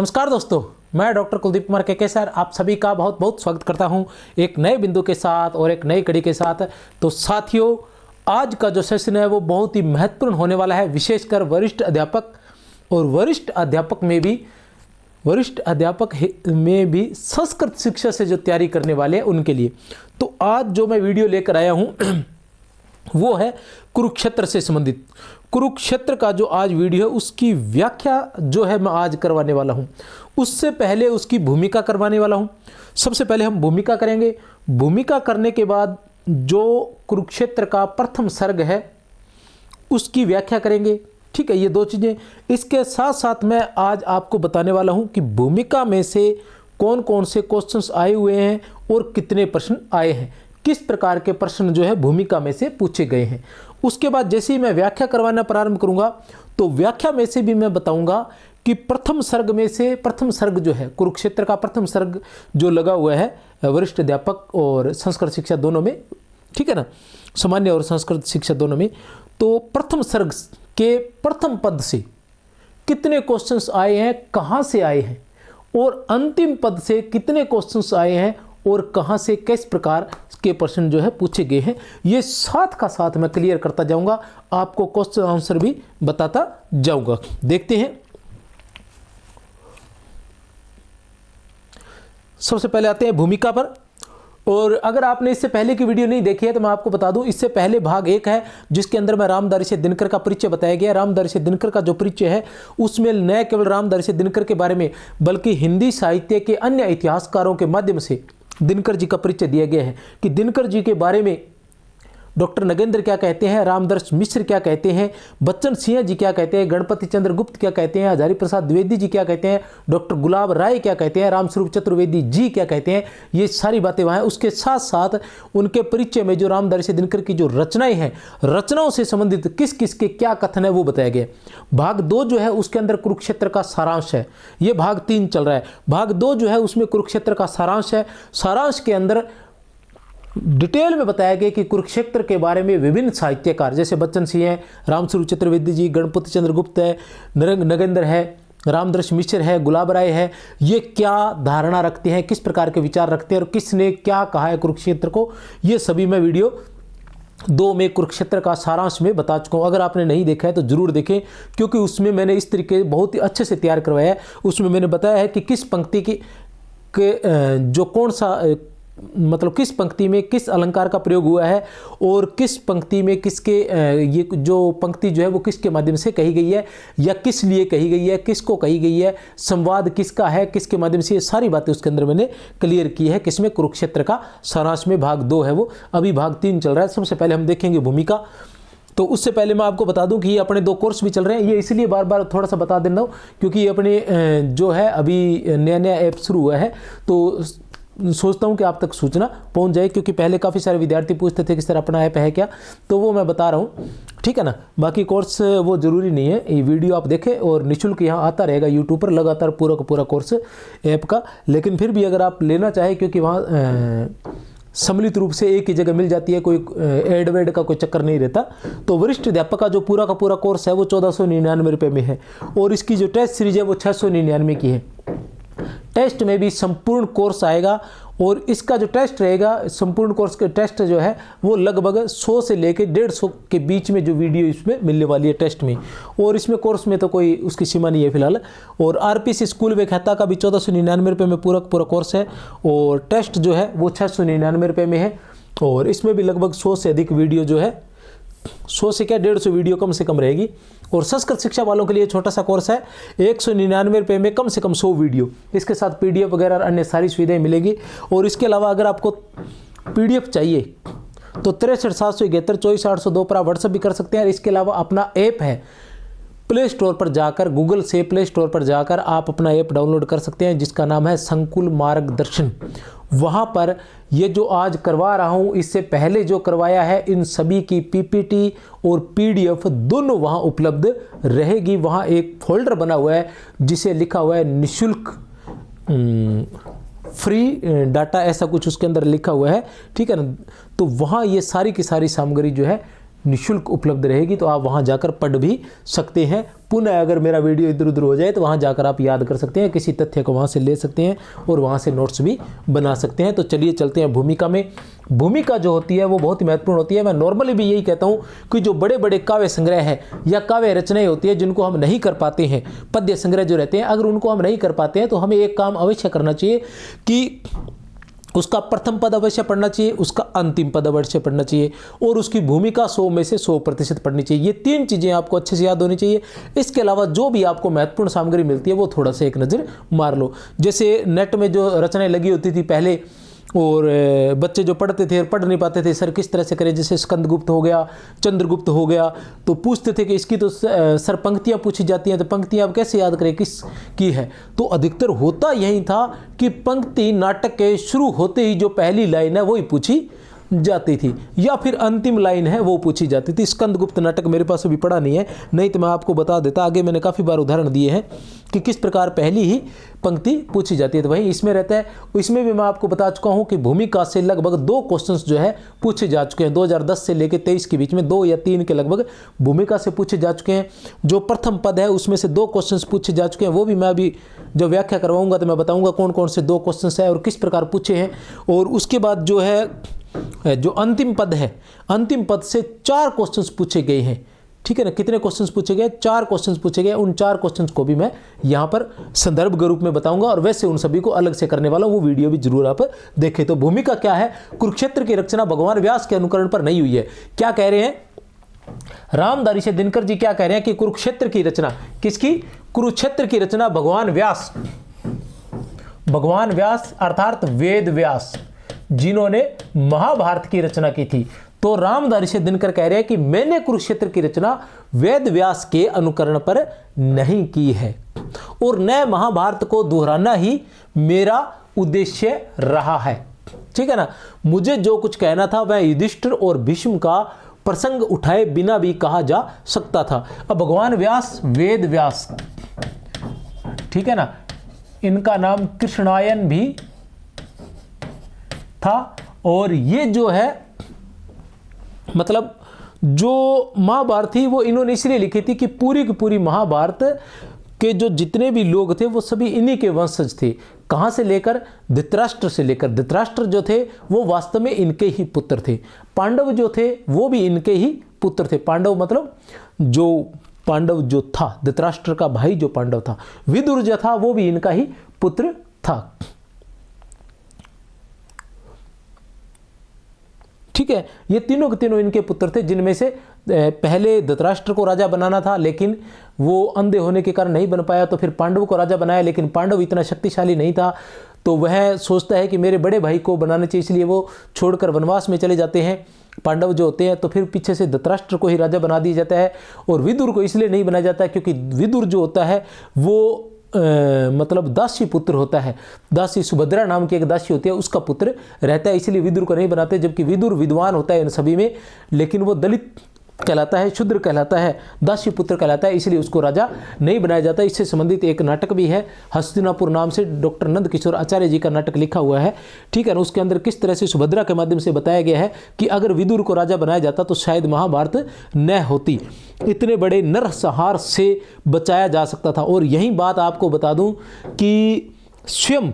नमस्कार दोस्तों, मैं डॉक्टर कुलदीप कुमार के सर आप सभी का बहुत बहुत स्वागत करता हूं एक नए बिंदु के साथ और एक नई कड़ी के साथ। तो साथियों, आज का जो सेशन है वो बहुत ही महत्वपूर्ण होने वाला है, विशेषकर वरिष्ठ अध्यापक और वरिष्ठ अध्यापक में भी संस्कृत शिक्षा से जो तैयारी करने वाले हैं उनके लिए। तो आज जो मैं वीडियो लेकर आया हूँ वो है कुरुक्षेत्र से संबंधित। कुरुक्षेत्र का जो आज वीडियो है उसकी व्याख्या जो है मैं आज करवाने वाला हूं। उससे पहले उसकी भूमिका करवाने वाला हूं। सबसे पहले हम भूमिका करेंगे। भूमिका करने के बाद जो कुरुक्षेत्र का प्रथम सर्ग है उसकी व्याख्या करेंगे। ठीक है, ये दो चीज़ें। इसके साथ साथ मैं आज आपको बताने वाला हूं कि भूमिका में से कौन कौन से क्वेश्चंस आए हुए हैं और कितने प्रश्न आए हैं, किस प्रकार के प्रश्न जो है भूमिका में से पूछे गए हैं। उसके बाद जैसे ही मैं व्याख्या करवाना प्रारंभ करूंगा तो व्याख्या में से भी मैं बताऊंगा कि प्रथम सर्ग में से प्रथम सर्ग जो है कुरुक्षेत्र का प्रथम सर्ग जो लगा हुआ है वरिष्ठ अध्यापक और संस्कृत शिक्षा दोनों में, ठीक है ना, सामान्य और संस्कृत शिक्षा दोनों में, तो प्रथम सर्ग के प्रथम पद से कितने क्वेश्चंस आए हैं, कहाँ से आए हैं, और अंतिम पद से कितने क्वेश्चंस आए हैं और कहाँ से किस प्रकार के प्रश्न जो है पूछे गए हैं, ये साथ का साथ मैं क्लियर करता जाऊंगा, आपको क्वेश्चन आंसर भी बताता जाऊंगा। देखते हैं। सबसे पहले आते हैं भूमिका पर। और अगर आपने इससे पहले की वीडियो नहीं देखी है तो मैं आपको बता दूं, इससे पहले भाग 1 है जिसके अंदर मैं रामधारी दिनकर का परिचय बताया गया। रामधारी दिनकर का जो परिचय है उसमें न केवल रामधारी दिनकर के बारे में बल्कि हिंदी साहित्य के अन्य इतिहासकारों के माध्यम से दिनकर जी का परिचय दिया गया है कि दिनकर जी के बारे में डॉक्टर नगेंद्र क्या कहते हैं, रामदर्श मिश्र क्या कहते हैं, बच्चन सिंह जी क्या कहते हैं, गणपति चंद्र गुप्त क्या कहते हैं, हजारी प्रसाद द्विवेदी जी क्या कहते हैं, डॉक्टर गुलाब राय क्या कहते हैं, रामस्वरूप चतुर्वेदी जी क्या कहते हैं, ये सारी बातें वहाँ हैं। उसके साथ साथ उनके परिचय में जो रामधारी दिनकर की जो रचनाएं हैं, रचनाओं से संबंधित किस किस के क्या कथन है वो बताया गया। भाग 2 जो है उसके अंदर कुरुक्षेत्र का सारांश है। ये भाग 3 चल रहा है। भाग 2 जो है उसमें कुरुक्षेत्र का सारांश है। सारांश के अंदर डिटेल में बताया गया कि कुरुक्षेत्र के बारे में विभिन्न साहित्यकार जैसे बच्चन सिंह है, रामस्वरूप चतुर्वेदी जी, गणपति चंद्र गुप्त है, नगेंद्र है, रामदर्श मिश्र है, गुलाब राय है, ये क्या धारणा रखते हैं, किस प्रकार के विचार रखते हैं और किसने क्या कहा है कुरुक्षेत्र को, ये सभी मैं वीडियो 2 में कुरुक्षेत्र का सारांश में बता चुका हूँ। अगर आपने नहीं देखा है तो जरूर देखें, क्योंकि उसमें मैंने इस तरीके बहुत ही अच्छे से तैयार करवाया है। उसमें मैंने बताया है कि किस पंक्ति के जो कौन सा मतलब किस पंक्ति में किस अलंकार का प्रयोग हुआ है और किस पंक्ति में किसके ये जो पंक्ति जो है वो किसके माध्यम से कही गई है या किस लिए कही गई है, किसको कही गई है, संवाद किसका है, किसके माध्यम से, ये सारी बातें उसके अंदर मैंने क्लियर की है। किसमें? कुरुक्षेत्र का सारांश में भाग 2 है वो। अभी भाग 3 चल रहा है। सबसे पहले हम देखेंगे भूमिका। तो उससे पहले मैं आपको बता दूं कि ये अपने 2 कोर्स भी चल रहे हैं। ये इसलिए बार बार थोड़ा सा बता देना हूँ क्योंकि ये अपने जो है अभी नया ऐप शुरू हुआ है, तो सोचता हूं कि आप तक सूचना पहुंच जाए, क्योंकि पहले काफ़ी सारे विद्यार्थी पूछते थे कि सर अपना ऐप है क्या, तो वो मैं बता रहा हूं, ठीक है ना। बाकी कोर्स वो ज़रूरी नहीं है, ये वीडियो आप देखें और निःशुल्क यहाँ आता रहेगा यूट्यूब पर लगातार पूरा का पूरा कोर्स ऐप का। लेकिन फिर भी अगर आप लेना चाहें, क्योंकि वहाँ सम्मिलित रूप से एक ही जगह मिल जाती है, कोई एड वेड का कोई चक्कर नहीं रहता। तो वरिष्ठ अध्यापक का जो पूरा का पूरा कोर्स है वो 1499 रुपये में है और इसकी जो टेस्ट सीरीज है वो 699 की है। टेस्ट में भी संपूर्ण कोर्स आएगा और इसका जो टेस्ट रहेगा, संपूर्ण कोर्स के टेस्ट जो है वो लगभग 100 से लेकर 150 के बीच में जो वीडियो इसमें मिलने वाली है टेस्ट में। और इसमें कोर्स में तो कोई उसकी सीमा नहीं है फिलहाल। और आरपीसी स्कूल वे खाता का भी 1499 रुपये में पूरा कोर्स है और टेस्ट जो है वो 699 रुपये में है। और इसमें भी लगभग 100 से अधिक वीडियो जो है, 100 से क्या 150 वीडियो कम से कम रहेगी। और संस्कृत शिक्षा वालों के लिए छोटा सा कोर्स है, 199 रुपये में कम से कम 100 वीडियो, इसके साथ पीडीएफ वगैरह और अन्य सारी सुविधाएं मिलेगी। और इसके अलावा अगर आपको पीडीएफ चाहिए तो 63 771 24 802 पर आप व्हाट्सअप भी कर सकते हैं। और इसके अलावा अपना ऐप है, प्ले स्टोर पर जाकर, गूगल से प्ले स्टोर पर जाकर आप अपना ऐप डाउनलोड कर सकते हैं जिसका नाम है संकुल मार्गदर्शन। वहाँ पर ये जो आज करवा रहा हूँ, इससे पहले जो करवाया है, इन सभी की पीपीटी और पीडीएफ दोनों वहाँ उपलब्ध रहेगी। वहाँ एक फोल्डर बना हुआ है जिसे लिखा हुआ है निःशुल्क फ्री डाटा, ऐसा कुछ उसके अंदर लिखा हुआ है, ठीक है ना। तो वहाँ ये सारी की सारी सामग्री जो है निःशुल्क उपलब्ध रहेगी, तो आप वहाँ जाकर पढ़ भी सकते हैं। पुनः अगर मेरा वीडियो इधर उधर हो जाए तो वहाँ जाकर आप याद कर सकते हैं, किसी तथ्य को वहाँ से ले सकते हैं और वहाँ से नोट्स भी बना सकते हैं। तो चलिए चलते हैं भूमिका में। भूमिका जो होती है वो बहुत ही महत्वपूर्ण होती है। मैं नॉर्मली भी यही कहता हूँ कि जो बड़े बड़े काव्य संग्रह है या काव्य रचनाएं होती है जिनको हम नहीं कर पाते हैं, पद्य संग्रह जो रहते हैं, अगर उनको हम नहीं कर पाते हैं तो हमें एक काम अवश्य करना चाहिए कि उसका प्रथम पद अवश्य पढ़ना चाहिए, उसका अंतिम पद अवश्य पढ़ना चाहिए और उसकी भूमिका 100 में से 100% पढ़नी चाहिए। ये 3 चीज़ें आपको अच्छे से याद होनी चाहिए। इसके अलावा जो भी आपको महत्वपूर्ण सामग्री मिलती है वो थोड़ा सा एक नज़र मार लो। जैसे नेट में जो रचनाएं लगी होती थी पहले और बच्चे जो पढ़ते थे और पढ़ नहीं पाते थे, सर किस तरह से करें, जैसे स्कंदगुप्त हो गया, चंद्रगुप्त हो गया, तो पूछते थे कि इसकी तो सर पंक्तियाँ पूछी जाती हैं, तो पंक्तियाँ आप कैसे याद करें किस की है। तो अधिकतर होता यही था कि पंक्ति नाटक के शुरू होते ही जो पहली लाइन है वही पूछी जाती थी या फिर अंतिम लाइन है वो पूछी जाती थी। स्कंदगुप्त नाटक मेरे पास अभी पढ़ा नहीं है, नहीं तो मैं आपको बता देता। आगे मैंने काफ़ी बार उदाहरण दिए हैं कि किस प्रकार पहली ही पंक्ति पूछी जाती है। तो वहीं इसमें रहता है, इसमें भी मैं आपको बता चुका हूं कि भूमिका से लगभग 2 क्वेश्चंस जो है पूछे जा चुके हैं। 2010 से लेकर 23 के बीच में 2 या 3 के लगभग भूमिका से पूछे जा चुके हैं। जो प्रथम पद है उसमें से 2 क्वेश्चंस पूछे जा चुके हैं, वो भी मैं अभी जो व्याख्या करवाऊंगा तो मैं बताऊंगा कौन कौन से 2 क्वेश्चंस है और किस प्रकार पूछे हैं। और उसके बाद जो है जो अंतिम पद है, अंतिम पद से 4 क्वेश्चंस पूछे गए हैं। ठीक है ना, कितने क्वेश्चंस पूछे गए? 4 क्वेश्चंस पूछे गए। उन 4 क्वेश्चंस को भी मैं यहाँ पर संदर्भ के रूप में बताऊंगा और वैसे उन सभी को अलग से करने वाला हूँ, वो वीडियो भी जरूर आप देखें। तो भूमिका क्या है? कुरुक्षेत्र की रचना भगवान व्यास के अनुकरण पर नहीं हुई है। क्या कह रहे हैं रामधारी से दिनकर जी? क्या कह रहे हैं कि कुरुक्षेत्र की रचना किसकी? कुरुक्षेत्र की रचना भगवान व्यास, भगवान व्यास अर्थात वेद व्यास जिन्होंने महाभारत की रचना की थी। तो रामधारी से दिनकर कह रहे हैं कि मैंने कुरुक्षेत्र की रचना वेद व्यास के अनुकरण पर नहीं की है और न महाभारत को दोहराना ही मेरा उद्देश्य रहा है। ठीक है ना, मुझे जो कुछ कहना था वह युधिष्ठिर और भीष्म का प्रसंग उठाए बिना भी कहा जा सकता था। अब भगवान व्यास वेद व्यास, ठीक है ना, इनका नाम कृष्णायन भी था और ये जो है मतलब जो महाभारत थी वो इन्होंने इसलिए लिखी थी कि पूरी की पूरी महाभारत के जो जितने भी लोग थे वो सभी इन्हीं के वंशज थे। कहाँ से लेकर? धृतराष्ट्र से लेकर। धृतराष्ट्र जो थे वो वास्तव में इनके ही पुत्र थे। पांडव जो थे वो भी इनके ही पुत्र थे। पांडव मतलब जो पांडव जो था, धृतराष्ट्र का भाई जो पांडव था। विदुर जो था वो भी इनका ही पुत्र था। ठीक है, ये तीनों के तीनों इनके पुत्र थे, जिनमें से पहले धृतराष्ट्र को राजा बनाना था लेकिन वो अंधे होने के कारण नहीं बन पाया, तो फिर पांडव को राजा बनाया, लेकिन पांडव इतना शक्तिशाली नहीं था तो वह सोचता है कि मेरे बड़े भाई को बनाना चाहिए, इसलिए वो छोड़कर वनवास में चले जाते हैं पांडव जो होते हैं। तो फिर पीछे से धृतराष्ट्र को ही राजा बना दिया जाता है और विदुर को इसलिए नहीं बनाया जाता क्योंकि विदुर जो होता है वो मतलब दासी पुत्र होता है। दासी सुभद्रा नाम की एक दासी होती है, उसका पुत्र रहता है, इसलिए विदुर को नहीं बनाते। जबकि विदुर विद्वान होता है इन सभी में, लेकिन वो दलित कहलाता है, शूद्र कहलाता है, दासी पुत्र कहलाता है, इसलिए उसको राजा नहीं बनाया जाता। इससे संबंधित एक नाटक भी है हस्तिनापुर नाम से, डॉक्टर नंद किशोर आचार्य जी का नाटक लिखा हुआ है। ठीक है ना, उसके अंदर किस तरह से सुभद्रा के माध्यम से बताया गया है कि अगर विदुर को राजा बनाया जाता तो शायद महाभारत न होती, इतने बड़े नरसंहार से बचाया जा सकता था। और यही बात आपको बता दूं कि स्वयं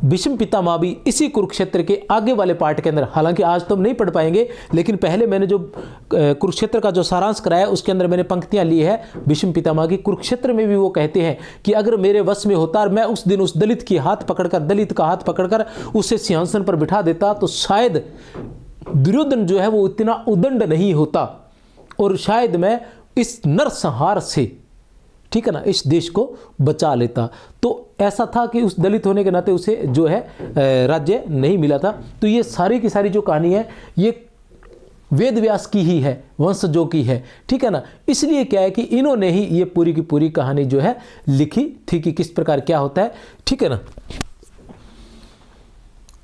भीष्म पितामह भी इसी कुरुक्षेत्र के आगे वाले पार्ट के अंदर, हालांकि आज तो हम नहीं पढ़ पाएंगे, लेकिन पहले मैंने जो कुरुक्षेत्र का जो सारांश कराया उसके अंदर मैंने पंक्तियां ली है भीष्म पितामह की। कुरुक्षेत्र में भी वो कहते हैं कि अगर मेरे वश में होता और मैं उस दिन उस दलित की हाथ पकड़कर, दलित का हाथ पकड़कर उसे सिंहासन पर बिठा देता तो शायद दुर्योधन जो है वो इतना उदंड नहीं होता और शायद मैं इस नरसंहार से, ठीक है ना, इस देश को बचा लेता। तो ऐसा था कि उस दलित होने के नाते उसे जो है राज्य नहीं मिला था। तो ये सारी की सारी जो कहानी है ये वेद व्यास की ही है, वंशजों की है। ठीक है ना, इसलिए क्या है कि इन्होंने ही ये पूरी की पूरी कहानी जो है लिखी थी कि किस प्रकार क्या होता है। ठीक है ना,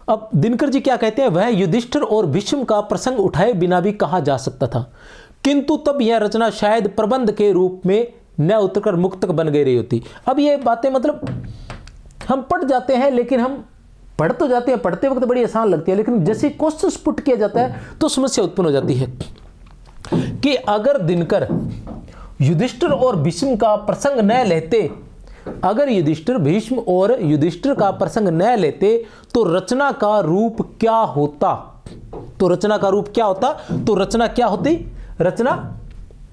अब दिनकर जी क्या कहते हैं, वह युधिष्ठिर और भीष्म का प्रसंग उठाए बिना भी कहा जा सकता था, किंतु तब यह रचना शायद प्रबंध के रूप में न उतरकर मुक्तक बन गई रही होती। अब ये बातें मतलब हम पढ़ जाते हैं लेकिन हम पढ़ तो जाते हैं, पढ़ते वक्त बड़ी आसान लगती है, लेकिन जैसे क्वेश्चन पुट किया जाता है तो समस्या उत्पन्न हो जाती है कि अगर दिनकर युधिष्ठिर और भीष्म का प्रसंग न लेते, अगर युधिष्ठिर भीष्म और युधिष्ठिर का प्रसंग न लेते तो रचना का रूप क्या होता? तो रचना का रूप क्या होता? तो रचना क्या होती? रचना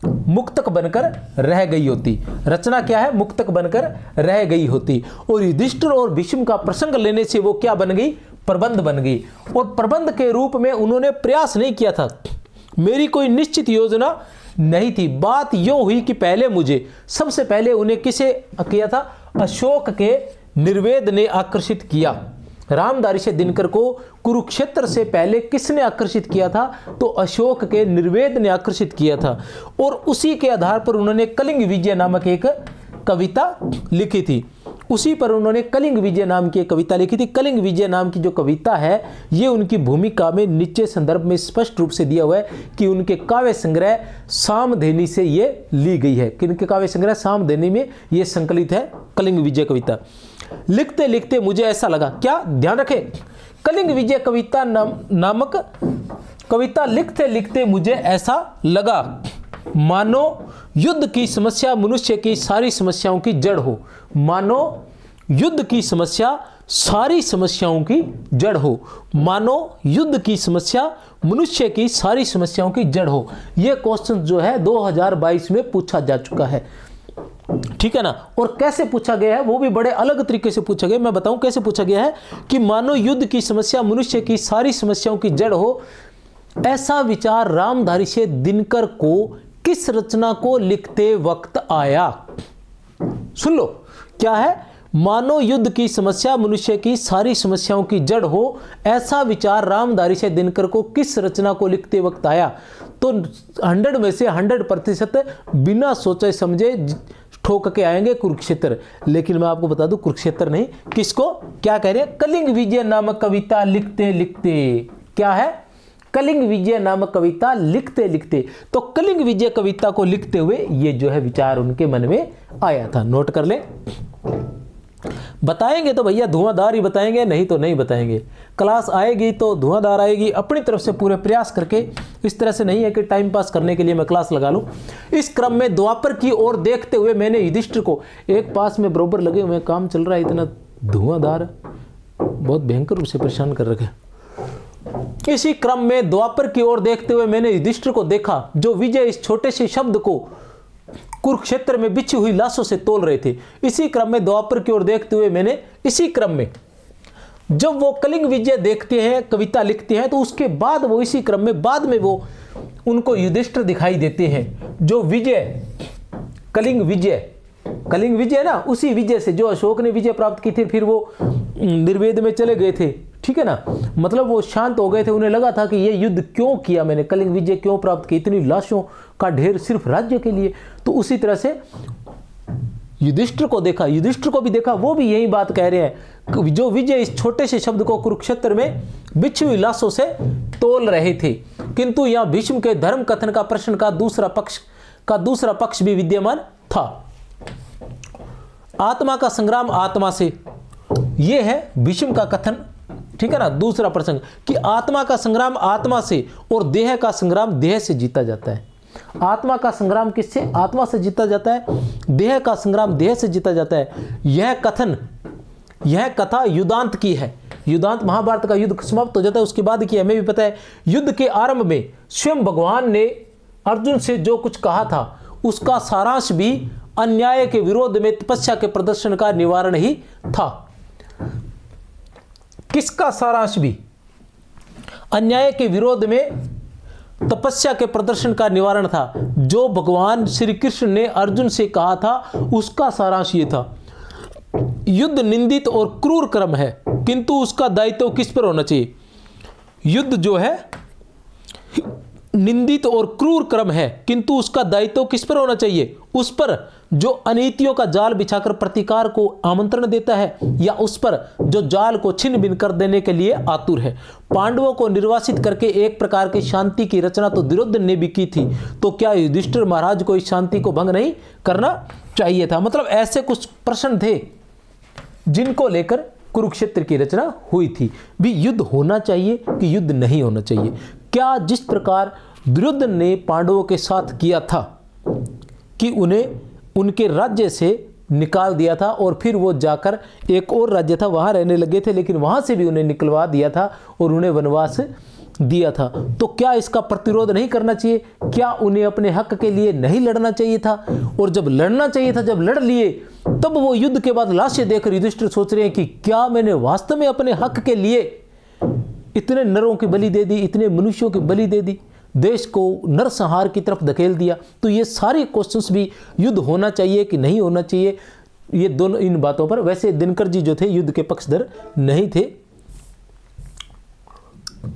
मुक्तक बनकर रह गई होती। रचना क्या है? मुक्तक बनकर रह गई होती। और युधिष्ठिर और भीष्म का प्रसंग लेने से वो क्या बन गई? प्रबंध बन गई। और प्रबंध के रूप में उन्होंने प्रयास नहीं किया था, मेरी कोई निश्चित योजना नहीं थी। बात यूं हुई कि पहले मुझे, सबसे पहले उन्हें किसे किया था? अशोक के निर्वेद ने आकर्षित किया। रामधारी दिनकर को कुरुक्षेत्र से पहले किसने आकर्षित किया था? तो अशोक के निर्वेद ने आकर्षित किया था। और उसी के आधार पर उन्होंने कलिंग विजय नामक एक कविता लिखी थी। उसी पर उन्होंने कलिंग विजय नाम की एक कविता लिखी थी। कलिंग विजय नाम की जो कविता है, ये उनकी भूमिका में नीचे संदर्भ में स्पष्ट रूप से दिया हुआ है कि उनके काव्य संग्रह सामधेनी से ये ली गई है। किनके काव्य संग्रह? सामधेनी में ये संकलित है कलिंग विजय कविता। लिखते लिखते मुझे ऐसा लगा, क्या ध्यान रखें, कलिंग विजय कविता नामक कविता लिखते लिखते मुझे ऐसा लगा मानो युद्ध की समस्या मनुष्य की सारी समस्याओं की जड़ हो। मानो युद्ध की समस्या सारी समस्याओं की जड़ हो। मानो युद्ध की समस्या मनुष्य की सारी समस्याओं की जड़ हो। यह क्वेश्चन जो है 2022 में पूछा जा चुका है, ठीक है ना। और कैसे पूछा गया है वो भी बड़े अलग तरीके से पूछा गया। मैं बताऊं कैसे पूछा गया है कि मानो युद्ध की समस्या मनुष्य की सारी समस्याओं की जड़ हो, ऐसा विचार रामधारी से दिनकर को किस रचना को लिखते वक्त आया? सुन लो, क्या है? मानो युद्ध की समस्या मनुष्य की सारी समस्याओं की जड़ हो, ऐसा विचार रामधारी से दिनकर को किस रचना को लिखते वक्त आया? तो 100 में से 100% बिना सोचे समझे ठोक के आएंगे कुरुक्षेत्र। लेकिन मैं आपको बता दूं, कुरुक्षेत्र नहीं, किसको क्या कह रहे हैं? कलिंग विजय नामक कविता लिखते लिखते। क्या है? कलिंग विजय नामक कविता लिखते लिखते। तो कलिंग विजय कविता को लिखते हुए ये जो है विचार उनके मन में आया था। नोट कर ले। बताएंगे तो भैया धुआंधार ही बताएंगे, नहीं तो नहीं बताएंगे। क्लास आएगी तो धुआंधार आएगी, अपनी तरफ से पूरे प्रयास करके। इस तरह से नहीं है कि टाइम पास करने के लिए मैं क्लास लगा लूं। इस क्रम में द्वापर की ओर देखते हुए मैंने युधिष्ठिर को, एक पास में बरोबर लगे हुए काम चल रहा है, इतना धुआंधार बहुत भयंकर रूप से परेशान कर रखे। इसी क्रम में द्वापर की ओर देखते हुए मैंने युधिष्ठिर को देखा, जो विजय इस छोटे से शब्द को कुरुक्षेत्र में बिछी हुई लाशों से तोल रहे थे। इसी क्रम में द्वापर की ओर देखते हुए मैंने, इसी क्रम में जब वो कलिंग विजय देखते हैं, कविता लिखते हैं, तो उसके बाद वो इसी क्रम में बाद में वो उनको युधिष्ठिर दिखाई देते हैं, जो विजय कलिंग विजय ना, उसी विजय से जो अशोक ने विजय प्राप्त की थी, फिर वो निर्वेद में चले गए थे, ठीक है ना। मतलब वो शांत हो गए थे, उन्हें लगा था कि ये युद्ध क्यों किया मैंने, कलिंग विजय क्यों प्राप्त की, इतनी लाशों का ढेर सिर्फ राज्य के लिए। तो उसी तरह से युधिष्ठिर को देखा, युधिष्ठिर को भी देखा, वो भी यही बात कह रहे हैं, जो विजय इस छोटे से शब्द को कुरुक्षेत्र में बिछी हुई लाशों से तोल रहे थे। किंतु यहां भीष्म के धर्म कथन का प्रश्न का दूसरा पक्ष भी विद्यमान था। आत्मा का संग्राम आत्मा से, यह है भीष्म का कथन, ठीक है ना। दूसरा प्रसंग कि आत्मा का संग्राम आत्मा से और देह का संग्राम देह से जीता जाता है। आत्मा का संग्राम किससे? आत्मा से जीता जाता है। देह का संग्राम देह से जीता जाता है। यह कथा युद्धांत की है। युद्धांत महाभारत का युद्ध समाप्त हो जाता है, उसके बाद की हमें भी पता है। युद्ध के आरंभ में स्वयं भगवान ने अर्जुन से जो कुछ कहा था, उसका सारांश भी अन्याय के विरोध में तपस्या के प्रदर्शन का निवारण ही था। किसका सारांश भी? अन्याय के विरोध में तपस्या के प्रदर्शन का निवारण था। जो भगवान श्री कृष्ण ने अर्जुन से कहा था, उसका सारांश ये था, युद्ध निंदित और क्रूर कर्म है, किंतु उसका दायित्व किस पर होना चाहिए? युद्ध जो है निंदित और क्रूर कर्म है, किंतु उसका दायित्व किस पर होना चाहिए? उस पर जो अनीतियों का जाल बिछाकर प्रतिकार को आमंत्रण देता है, या उस पर जो जाल को छिन्न भिन्न कर देने के लिए आतुर है। पांडवों को निर्वासित करके एक प्रकार की शांति की रचना तो दुर्योधन ने भी की थी, तो क्या युधिष्ठिर महाराज को इस शांति को भंग नहीं करना चाहिए था? मतलब ऐसे कुछ प्रश्न थे जिनको लेकर कुरुक्षेत्र की रचना हुई थी। भी युद्ध होना चाहिए कि युद्ध नहीं होना चाहिए? क्या जिस प्रकार दुर्योधन ने पांडवों के साथ किया था कि उन्हें उनके राज्य से निकाल दिया था और फिर वो जाकर एक और राज्य था वहाँ रहने लगे थे, लेकिन वहाँ से भी उन्हें निकलवा दिया था और उन्हें वनवास दिया था, तो क्या इसका प्रतिरोध नहीं करना चाहिए? क्या उन्हें अपने हक के लिए नहीं लड़ना चाहिए था? और जब लड़ना चाहिए था, जब लड़ लिए, तब वो युद्ध के बाद लाशें देखकर युधिष्ठिर सोच रहे हैं कि क्या मैंने वास्तव में अपने हक के लिए इतने नरों की बलि दे दी, इतने मनुष्यों की बलि दे दी, देश को नरसंहार की तरफ धकेल दिया? तो ये सारे क्वेश्चंस भी युद्ध होना चाहिए कि नहीं होना चाहिए, ये दोनों इन बातों पर। वैसे दिनकर जी जो थे युद्ध के पक्षधर नहीं थे।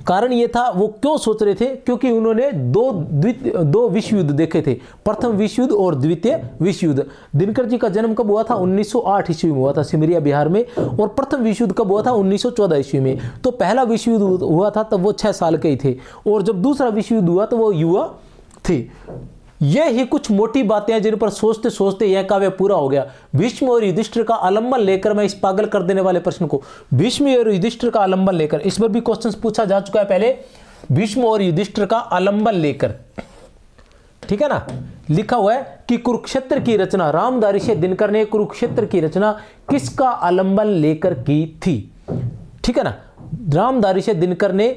कारण ये था, वो क्यों सोच रहे थे? क्योंकि उन्होंने दो विश्व युद्ध देखे थे, प्रथम विश्व युद्ध और द्वितीय विश्व युद्ध। दिनकर जी का जन्म कब हुआ था? 1908 ईस्वी में हुआ था सिमरिया बिहार में, और प्रथम विश्व युद्ध कब हुआ था? 1914 ईस्वी में। तो पहला विश्व युद्ध हुआ था तब वो 6 साल के ही थे, और जब दूसरा विश्व युद्ध हुआ तो वो युवा थे। ये ही कुछ मोटी बातें हैं जिन पर सोचते सोचते यह काव्य पूरा हो गया। भीष्म और युधिष्ठिर का आलंबन लेकर, मैं इस पागल कर देने वाले प्रश्न को, भीष्म और युधिष्ठिर का आलंबन लेकर, इस पर भी क्वेश्चंस पूछा जा चुका है पहले। भीष्म और युधिष्ठिर का आलंबन लेकर, ठीक है ना, लिखा हुआ है कि कुरुक्षेत्र की रचना, रामधारी दिनकर ने कुरुक्षेत्र की रचना किसका आलंबन लेकर की थी? ठीक है ना, रामधारी दिनकर ने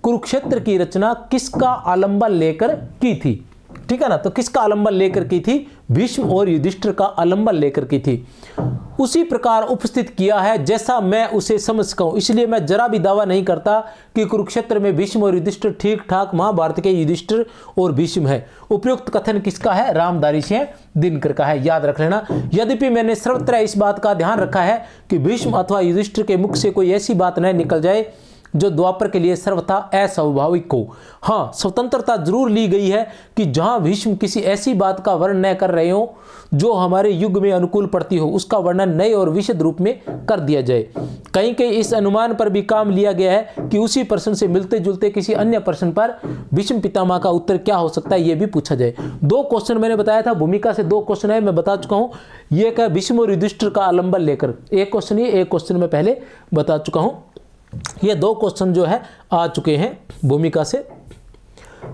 कुरुक्षेत्र की रचना किसका आलंबन लेकर की थी? ठीक है ना, तो किसका आलंबन लेकर की थी? भीष्म और युधिष्ठिर का आलंबन लेकर की थी। उसी प्रकार उपस्थित किया है जैसा मैं उसे समझ सका हूं, इसलिए मैं जरा भी दावा नहीं करता कि कुरुक्षेत्र में भीष्म और युधिष्ठिर ठीक ठाक महाभारत के युधिष्ठिर और भीष्म है। उपयुक्त कथन किसका है? रामधारी सिंह दिनकर का है, याद रख लेना। यद्यपि मैंने सर्वत्र इस बात का ध्यान रखा है कि भीष्म अथवा युधिष्ठिर के मुख से कोई ऐसी बात न निकल जाए जो द्वापर के लिए सर्वथा अस्वाभाविक हो। हाँ, स्वतंत्रता जरूर ली गई है कि जहां भीष्म किसी ऐसी बात का वर्णन न कर रहे हो जो हमारे युग में अनुकूल पड़ती हो, उसका वर्णन नए और विशद रूप में कर दिया जाए। कहीं कहीं इस अनुमान पर भी काम लिया गया है कि उसी प्रश्न से मिलते जुलते किसी अन्य प्रश्न पर भीष्म पितामह का उत्तर क्या हो सकता है, यह भी पूछा जाए। 2 क्वेश्चन मैंने बताया था, भूमिका से 2 क्वेश्चन है, मैं बता चुका हूं। यह क्या, भीष्म और युधिष्ठिर का आलंबन लेकर एक क्वेश्चन, ये एक क्वेश्चन मैं पहले बता चुका हूं। ये 2 क्वेश्चन जो है आ चुके हैं भूमिका से।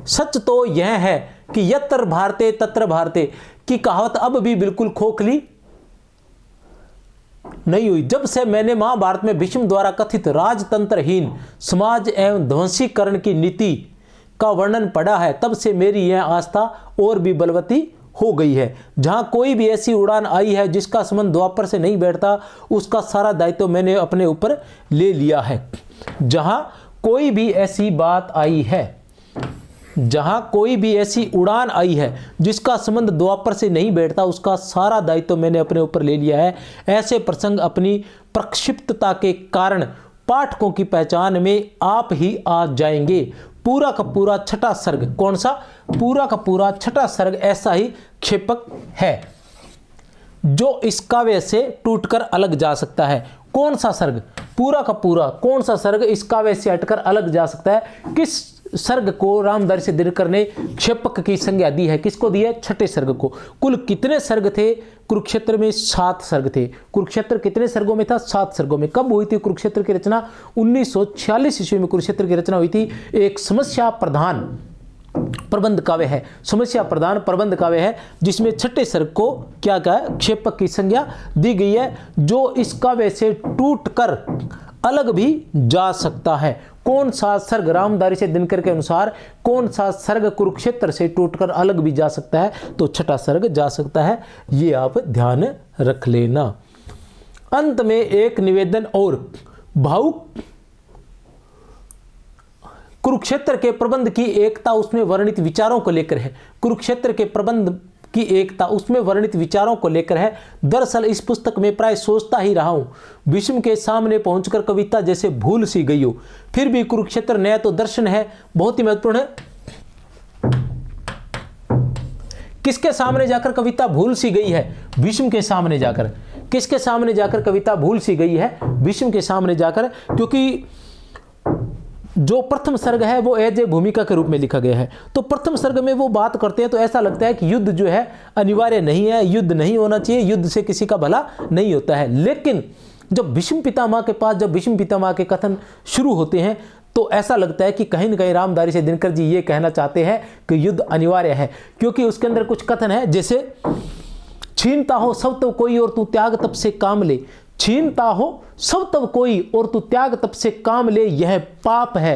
सच तो यह है कि यत्र भारते तत्र भारते की कहावत अब भी बिल्कुल खोखली नहीं हुई। जब से मैंने महाभारत में भीष्म द्वारा कथित राजतंत्रहीन समाज एवं ध्वंसीकरण की नीति का वर्णन पढ़ा है, तब से मेरी यह आस्था और भी बलवती हो गई है। जहां कोई भी ऐसी उड़ान आई है जिसका संबंध द्वापर से नहीं बैठता, उसका सारा दायित्व मैंने अपने ऊपर ले लिया है। जहां कोई भी ऐसी बात आई है, जहां कोई भी ऐसी उड़ान आई है जिसका संबंध द्वापर से नहीं बैठता, उसका सारा दायित्व मैंने अपने ऊपर ले लिया है। ऐसे प्रसंग अपनी प्रक्षिप्तता के कारण पाठकों की पहचान में आप ही आ जाएंगे। पूरा का पूरा छठा सर्ग, कौन सा? पूरा का पूरा छठा सर्ग ऐसा ही क्षेपक है जो इस काव्य से टूटकर अलग जा सकता है। कौन सा सर्ग? पूरा का पूरा कौन सा सर्ग इस काव्य से हटकर अलग जा सकता है? किस सर्ग को रामधारी दिनकर ने क्षेपक की संज्ञा दी है? किसको दी है? छठे सर्ग को। कुल कितने सर्ग थे कुरुक्षेत्र में? 7 सर्ग थे। कुरुक्षेत्र कितने सर्गों में था? 7 सर्गों में। कब हुई थी कुरुक्षेत्र की रचना? 1946 ईस्वी में कुरुक्षेत्र की रचना हुई थी। एक समस्या प्रधान प्रबंध काव्य है, समस्या प्रधान प्रबंध काव्य है, जिसमें छठे सर्ग को क्या कहा? क्षेपक की संज्ञा दी गई है, जो इस काव्य से टूटकर अलग भी जा सकता है। कौन सा सर्ग रामधारी दिनकर के अनुसार कौन सा सर्ग कुरुक्षेत्र से टूटकर अलग भी जा सकता है? तो छठा सर्ग जा सकता है, ये आप ध्यान रख लेना। अंत में एक निवेदन और, भावुक कुरुक्षेत्र के प्रबंध की एकता उसमें वर्णित विचारों को लेकर है। कुरुक्षेत्र के प्रबंध की एकता उसमें वर्णित विचारों को लेकर है। दरअसल इस पुस्तक में प्राय सोचता ही रहा हूं, भीष्म के सामने पहुंचकर कविता जैसे भूल सी गई हो। फिर भी कुरुक्षेत्र नया तो दर्शन है, बहुत ही महत्वपूर्ण है। किसके सामने जाकर कविता भूल सी गई है? भीष्म के सामने जाकर। किसके सामने जाकर कविता भूल सी गई है? भीष्म के सामने जाकर, क्योंकि जो प्रथम सर्ग है वो एज ए भूमिका के रूप में लिखा गया है। तो प्रथम सर्ग में वो बात करते हैं तो ऐसा लगता है कि युद्ध जो है अनिवार्य नहीं है, युद्ध नहीं होना चाहिए, युद्ध से किसी का भला नहीं होता है। लेकिन जब भीष्म पितामह के पास जब भीष्म पितामह के कथन शुरू होते हैं तो ऐसा लगता है कि कहीं न कहीं रामधारी दिनकर जी ये कहना चाहते हैं कि युद्ध अनिवार्य है, क्योंकि उसके अंदर कुछ कथन है, जैसे छीनता हो सब तब कोई और तू त्याग तब से काम ले, छीनता हो सब तब कोई और तू त्याग तब से काम ले, यह पाप है,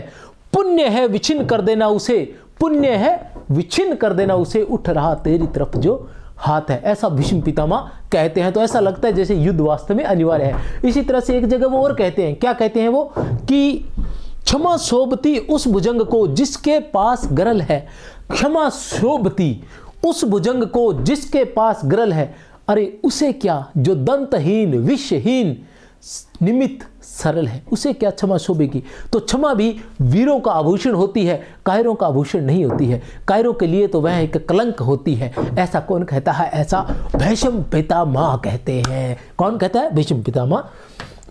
पुण्य है विछिन्न कर देना उसे, पुण्य है विछिन्न कर देना उसे, उठ रहा तेरी तरफ जो हाथ है, ऐसा भीष्म पितामह कहते हैं। तो ऐसा लगता है जैसे युद्ध वास्तव में अनिवार्य है। इसी तरह से एक जगह वो और कहते हैं, क्या कहते हैं वो, कि क्षमा शोभती उस भुजंग को जिसके पास गरल है, क्षमा शोभती उस भुजंग को जिसके पास गरल है, अरे उसे क्या जो दंतहीन विषहीन निमित्त सरल है, उसे क्या क्षमा शोभेगी। तो क्षमा भी वीरों का आभूषण होती है, कायरों का आभूषण नहीं होती है, कायरों के लिए तो वह एक कलंक होती है। ऐसा कौन कहता है, ऐसा भीष्म पितामह कहते हैं। कौन कहता है, भीष्म पितामह।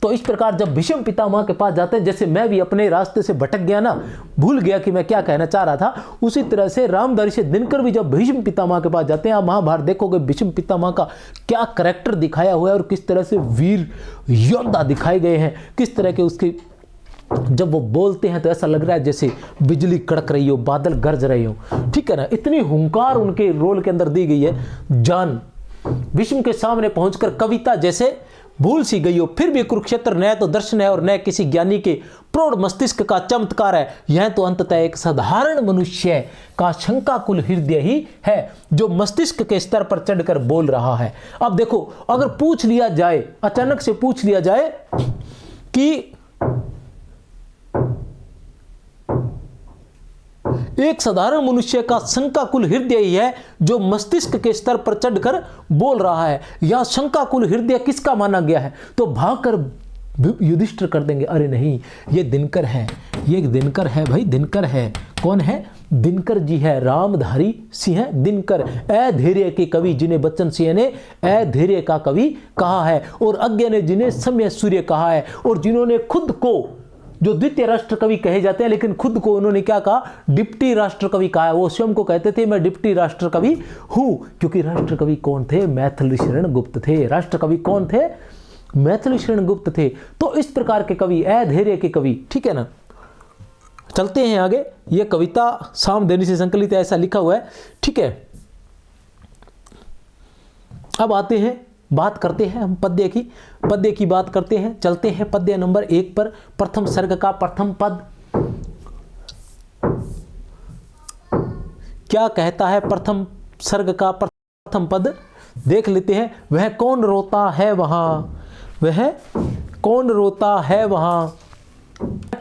तो इस प्रकार जब भीष्म पितामह के पास जाते हैं, जैसे मैं भी अपने रास्ते से भटक गया ना, भूल गया कि मैं क्या कहना चाह रहा था, उसी तरह से रामधारी दिनकर भी जब भीष्म पितामह के पास जाते हैं, आप महाभारत देखोगे भीष्म पितामह का क्या करैक्टर दिखाया हुआ है और किस तरह से वीर योद्धा दिखाए गए हैं, किस तरह के उसके जब वो बोलते हैं तो ऐसा लग रहा है जैसे बिजली कड़क रही हो, बादल गरज रहे हो, ठीक है ना, इतनी हुंकार उनके रोल के अंदर दी गई है। जान भीष्म के सामने पहुंचकर कविता जैसे भूल सी गई हो, फिर भी कुरुक्षेत्र न तो दर्शन है और न किसी ज्ञानी के प्रौढ़ मस्तिष्क का चमत्कार है, यह तो अंततः एक साधारण मनुष्य का शंकाकुल हृदय ही है जो मस्तिष्क के स्तर पर चढ़कर बोल रहा है। अब देखो, अगर पूछ लिया जाए, अचानक से पूछ लिया जाए कि एक साधारण मनुष्य का शंकाकुल हृदय ही है जो मस्तिष्क के स्तर पर चढ़कर बोल रहा है, या शंकाकुल हृदय किसका माना गया है, तो भागकर युधिष्ठिर कर देंगे, अरे नहीं ये दिनकर है, ये दिनकर है भाई, दिनकर है। कौन है, दिनकर जी है, रामधारी सिंह दिनकर, अधैर्य के कवि जिन्हें बच्चन सिंह ने अधैर्य का कवि कहा है, और अज्ञ ने जिन्हें समय सूर्य कहा है, और जिन्होंने खुद को जो द्वितीय राष्ट्र कवि कहे जाते हैं, लेकिन खुद को उन्होंने क्या कहा, डिप्टी राष्ट्र कवि कहा है। वो स्वयं को कहते थे मैं डिप्टी राष्ट्र कवि हूं, क्योंकि राष्ट्र कवि कौन थे, मैथिली शरण गुप्त थे। राष्ट्र कवि कौन थे, मैथिली शरण गुप्त थे। तो इस प्रकार के कवि, अधैर्य के कवि, ठीक है ना। चलते हैं आगे, ये कविता सामदेनी से संकलित है, ऐसा लिखा हुआ है, ठीक है। अब आते हैं, बात करते हैं हम पद्य की बात करते हैं। चलते हैं पद्य नंबर 1 पर, प्रथम सर्ग का प्रथम पद क्या कहता है। प्रथम सर्ग का प्रथम पद देख लेते हैं। वह कौन रोता है वहां, वह कौन रोता है वहां,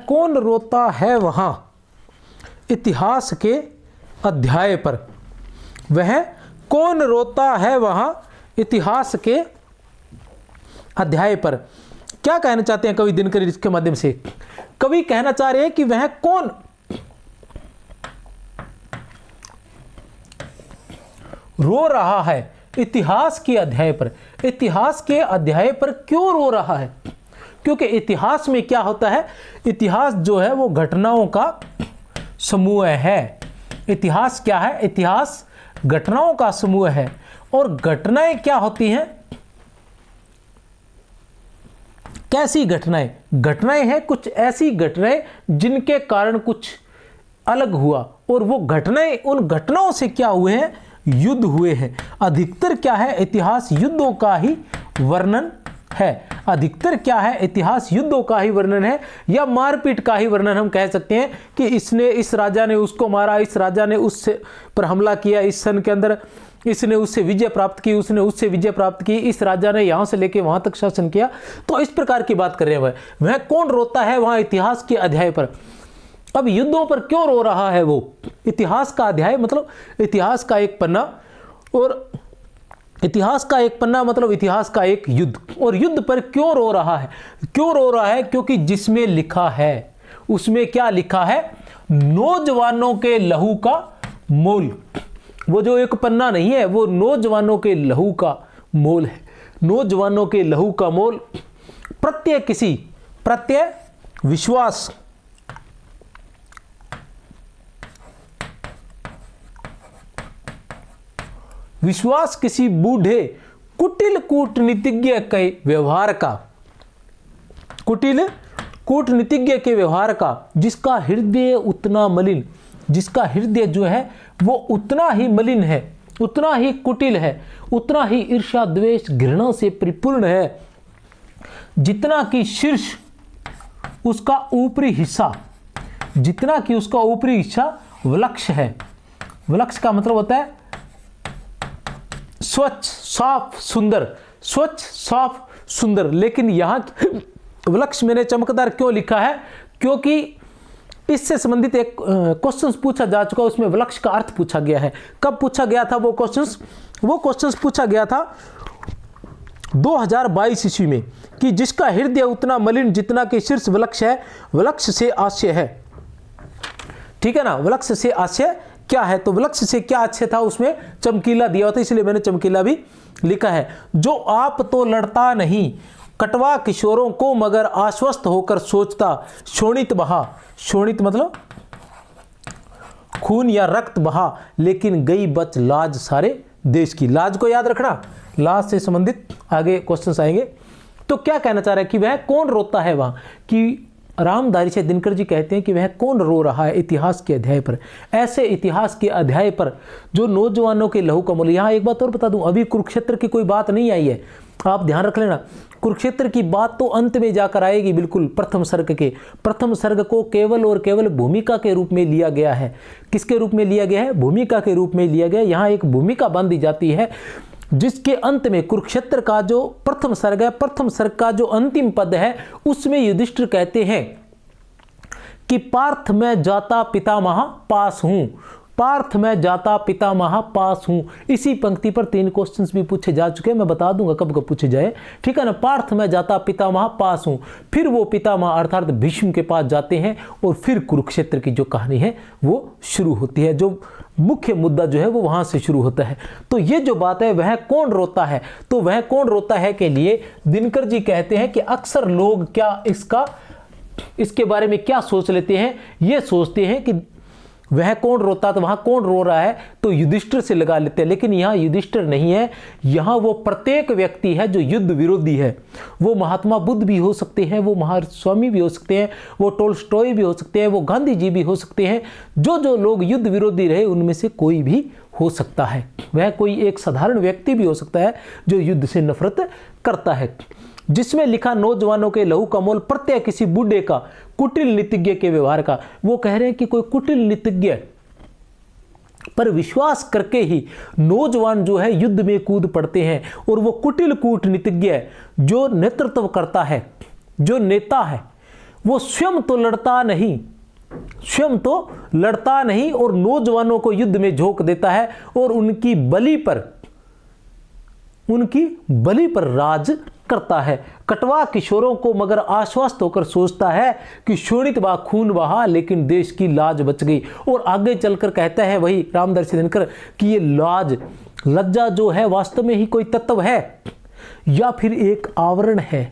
कौन रोता है वहां इतिहास के अध्याय पर, वह कौन रोता है वहां इतिहास के अध्याय पर। क्या कहना चाहते हैं कवि दिनकर इसके माध्यम से, कवि कहना चाह रहे हैं कि वह कौन रो रहा है इतिहास के अध्याय पर। इतिहास के अध्याय पर क्यों रो रहा है, क्योंकि इतिहास में क्या होता है, इतिहास जो है वो घटनाओं का समूह है। इतिहास क्या है, इतिहास घटनाओं का समूह है, और घटनाएं क्या होती हैं, कैसी घटनाएं, घटनाएं हैं कुछ ऐसी घटनाएं जिनके कारण कुछ अलग हुआ, और वो घटनाएं, उन घटनाओं से क्या हुए हैं, युद्ध हुए हैं। अधिकतर क्या है, इतिहास युद्धों का ही वर्णन है। अधिकतर क्या है, इतिहास युद्धों का ही वर्णन है, या मारपीट का ही वर्णन हम कह सकते हैं कि इसने, इस राजा ने उसको मारा, इस राजा ने उस पर हमला किया, इस सन के अंदर इसने उससे विजय प्राप्त की, उसने उससे विजय प्राप्त की, इस राजा ने यहां से लेके वहां तक शासन किया। तो इस प्रकार की बात कर रहे हैं। वह कौन रोता है वहां इतिहास के अध्याय पर। अब युद्धों पर क्यों रो रहा है वो, इतिहास का अध्याय मतलब इतिहास का एक पन्ना, और इतिहास का एक पन्ना मतलब इतिहास का एक युद्ध, और युद्ध पर क्यों रो रहा है, क्यों रो रहा है, क्योंकि जिसमें लिखा है, उसमें क्या लिखा है, नौजवानों के लहू का मोल। वो जो एक पन्ना नहीं है, वो नौजवानों के लहू का मोल है। नौजवानों के लहू का मोल, प्रत्यय किसी, प्रत्यय विश्वास, विश्वास किसी बूढ़े कुटिल कूटनीतिज्ञ के व्यवहार का, कुटिल कूटनीतिज्ञ के व्यवहार का, जिसका हृदय उतना मलिन, जिसका हृदय जो है वो उतना ही मलिन है, उतना ही कुटिल है, उतना ही ईर्ष्या द्वेष घृणा से परिपूर्ण है, जितना कि शीर्ष उसका ऊपरी हिस्सा, जितना कि उसका ऊपरी हिस्सा वलक्ष है। वलक्ष का मतलब होता है स्वच्छ साफ सुंदर, स्वच्छ साफ सुंदर। लेकिन यहां वलक्ष मैंने चमकदार क्यों लिखा है? क्योंकि इससे संबंधित एक क्वेश्चन पूछा जा चुका, उसमें वलक्ष का अर्थ पूछा गया है। कब पूछा गया था वो क्वेश्चन पूछा गया था 2022 ईस्वी में, कि जिसका हृदय उतना मलिन जितना कि शीर्ष वलक्ष है, वलक्ष से आशय है। ठीक है ना, वलक्ष से आशय क्या है? तो वलक्ष से क्या आशय था, उसमें चमकीला दिया होता, इसलिए मैंने चमकीला भी लिखा है। जो आप तो लड़ता नहीं, कटवा किशोरों को मगर आश्वस्त होकर सोचता, शोणित बहा, शोणित मतलब खून या रक्त बहा, लेकिन गई बच लाज सारे देश की। लाज को याद रखना, लाज से संबंधित आगे क्वेश्चंस आएंगे। तो क्या कहना चाह रहा है कि वह कौन रोता है वहां, कि राम दारिशे दिनकर जी कहते हैं कि वह कौन रो रहा है इतिहास के अध्याय पर, ऐसे इतिहास के अध्याय पर जो नौजवानों के लहू का मूल्य। यहाँ एक बात और बता दूं, अभी कुरुक्षेत्र की कोई बात नहीं आई है, आप ध्यान रख लेना। कुरुक्षेत्र की बात तो अंत में जाकर आएगी, बिल्कुल प्रथम सर्ग के। प्रथम सर्ग को केवल और केवल भूमिका के रूप में लिया गया है। किसके रूप में लिया गया है? भूमिका के रूप में लिया गया। यहाँ एक भूमिका बांधी जाती है जिसके अंत में कुरुक्षेत्र का जो प्रथम सर्ग है, प्रथम सर्ग का जो अंतिम पद है, उसमें युधिष्ठिर कहते हैं कि पार्थ मैं जाता पितामह पास हूं, पार्थ मैं जाता पितामह पास हूं। इसी पंक्ति पर 3 क्वेश्चंस भी पूछे जा चुके हैं, मैं बता दूंगा कब कब पूछे जाए। ठीक है ना, पार्थ मैं जाता पितामह पास हूं। फिर वो पितामह अर्थात भीष्म के पास जाते हैं और फिर कुरुक्षेत्र की जो कहानी है वो शुरू होती है। जो मुख्य मुद्दा जो है वो वहां से शुरू होता है। तो ये जो बात है वह कौन रोता है, तो वह कौन रोता है के लिए दिनकर जी कहते हैं कि अक्सर लोग क्या इसके बारे में क्या सोच लेते हैं, ये सोचते हैं कि वह कौन रोता, तो वहां कौन रो रहा है, तो युधिष्ठिर से लगा लेते हैं। लेकिन यहां युधिष्ठिर नहीं है, यहां वो प्रत्येक व्यक्ति है जो युद्ध विरोधी है। वो महात्मा बुद्ध भी हो सकते हैं, वो महास्वामी भी हो सकते हैं, वो टोल्स्टॉय भी हो सकते हैं, वो गांधी जी भी हो सकते हैं। जो लोग युद्ध विरोधी रहे उनमें से कोई भी हो सकता है। वह कोई एक साधारण व्यक्ति भी हो सकता है जो युद्ध से नफरत करता है। जिसमें लिखा नौजवानों के लहू का मोल प्रत्यय किसी बूढ़े का, कुटिल नीतिज्ञ के व्यवहार का। वो कह रहे हैं कि कोई कुटिल नीतिज्ञ पर विश्वास करके ही नौजवान जो है युद्ध में कूद पड़ते हैं। और वो कुटिल कूटनीतिज्ञ जो नेतृत्व करता है, जो नेता है, वो स्वयं तो लड़ता नहीं, स्वयं तो लड़ता नहीं और नौजवानों को युद्ध में झोंक देता है और उनकी बलि पर राज करता है। कटवा किशोरों को मगर आश्वस्त होकर सोचता है कि शोणित बा खून बहा, लेकिन देश की लाज बच गई। और आगे चलकर कहता है वही रामदारिशे दिनकर कि ये लज्जा जो है वास्तव में ही कोई तत्व है या फिर एक आवरण है।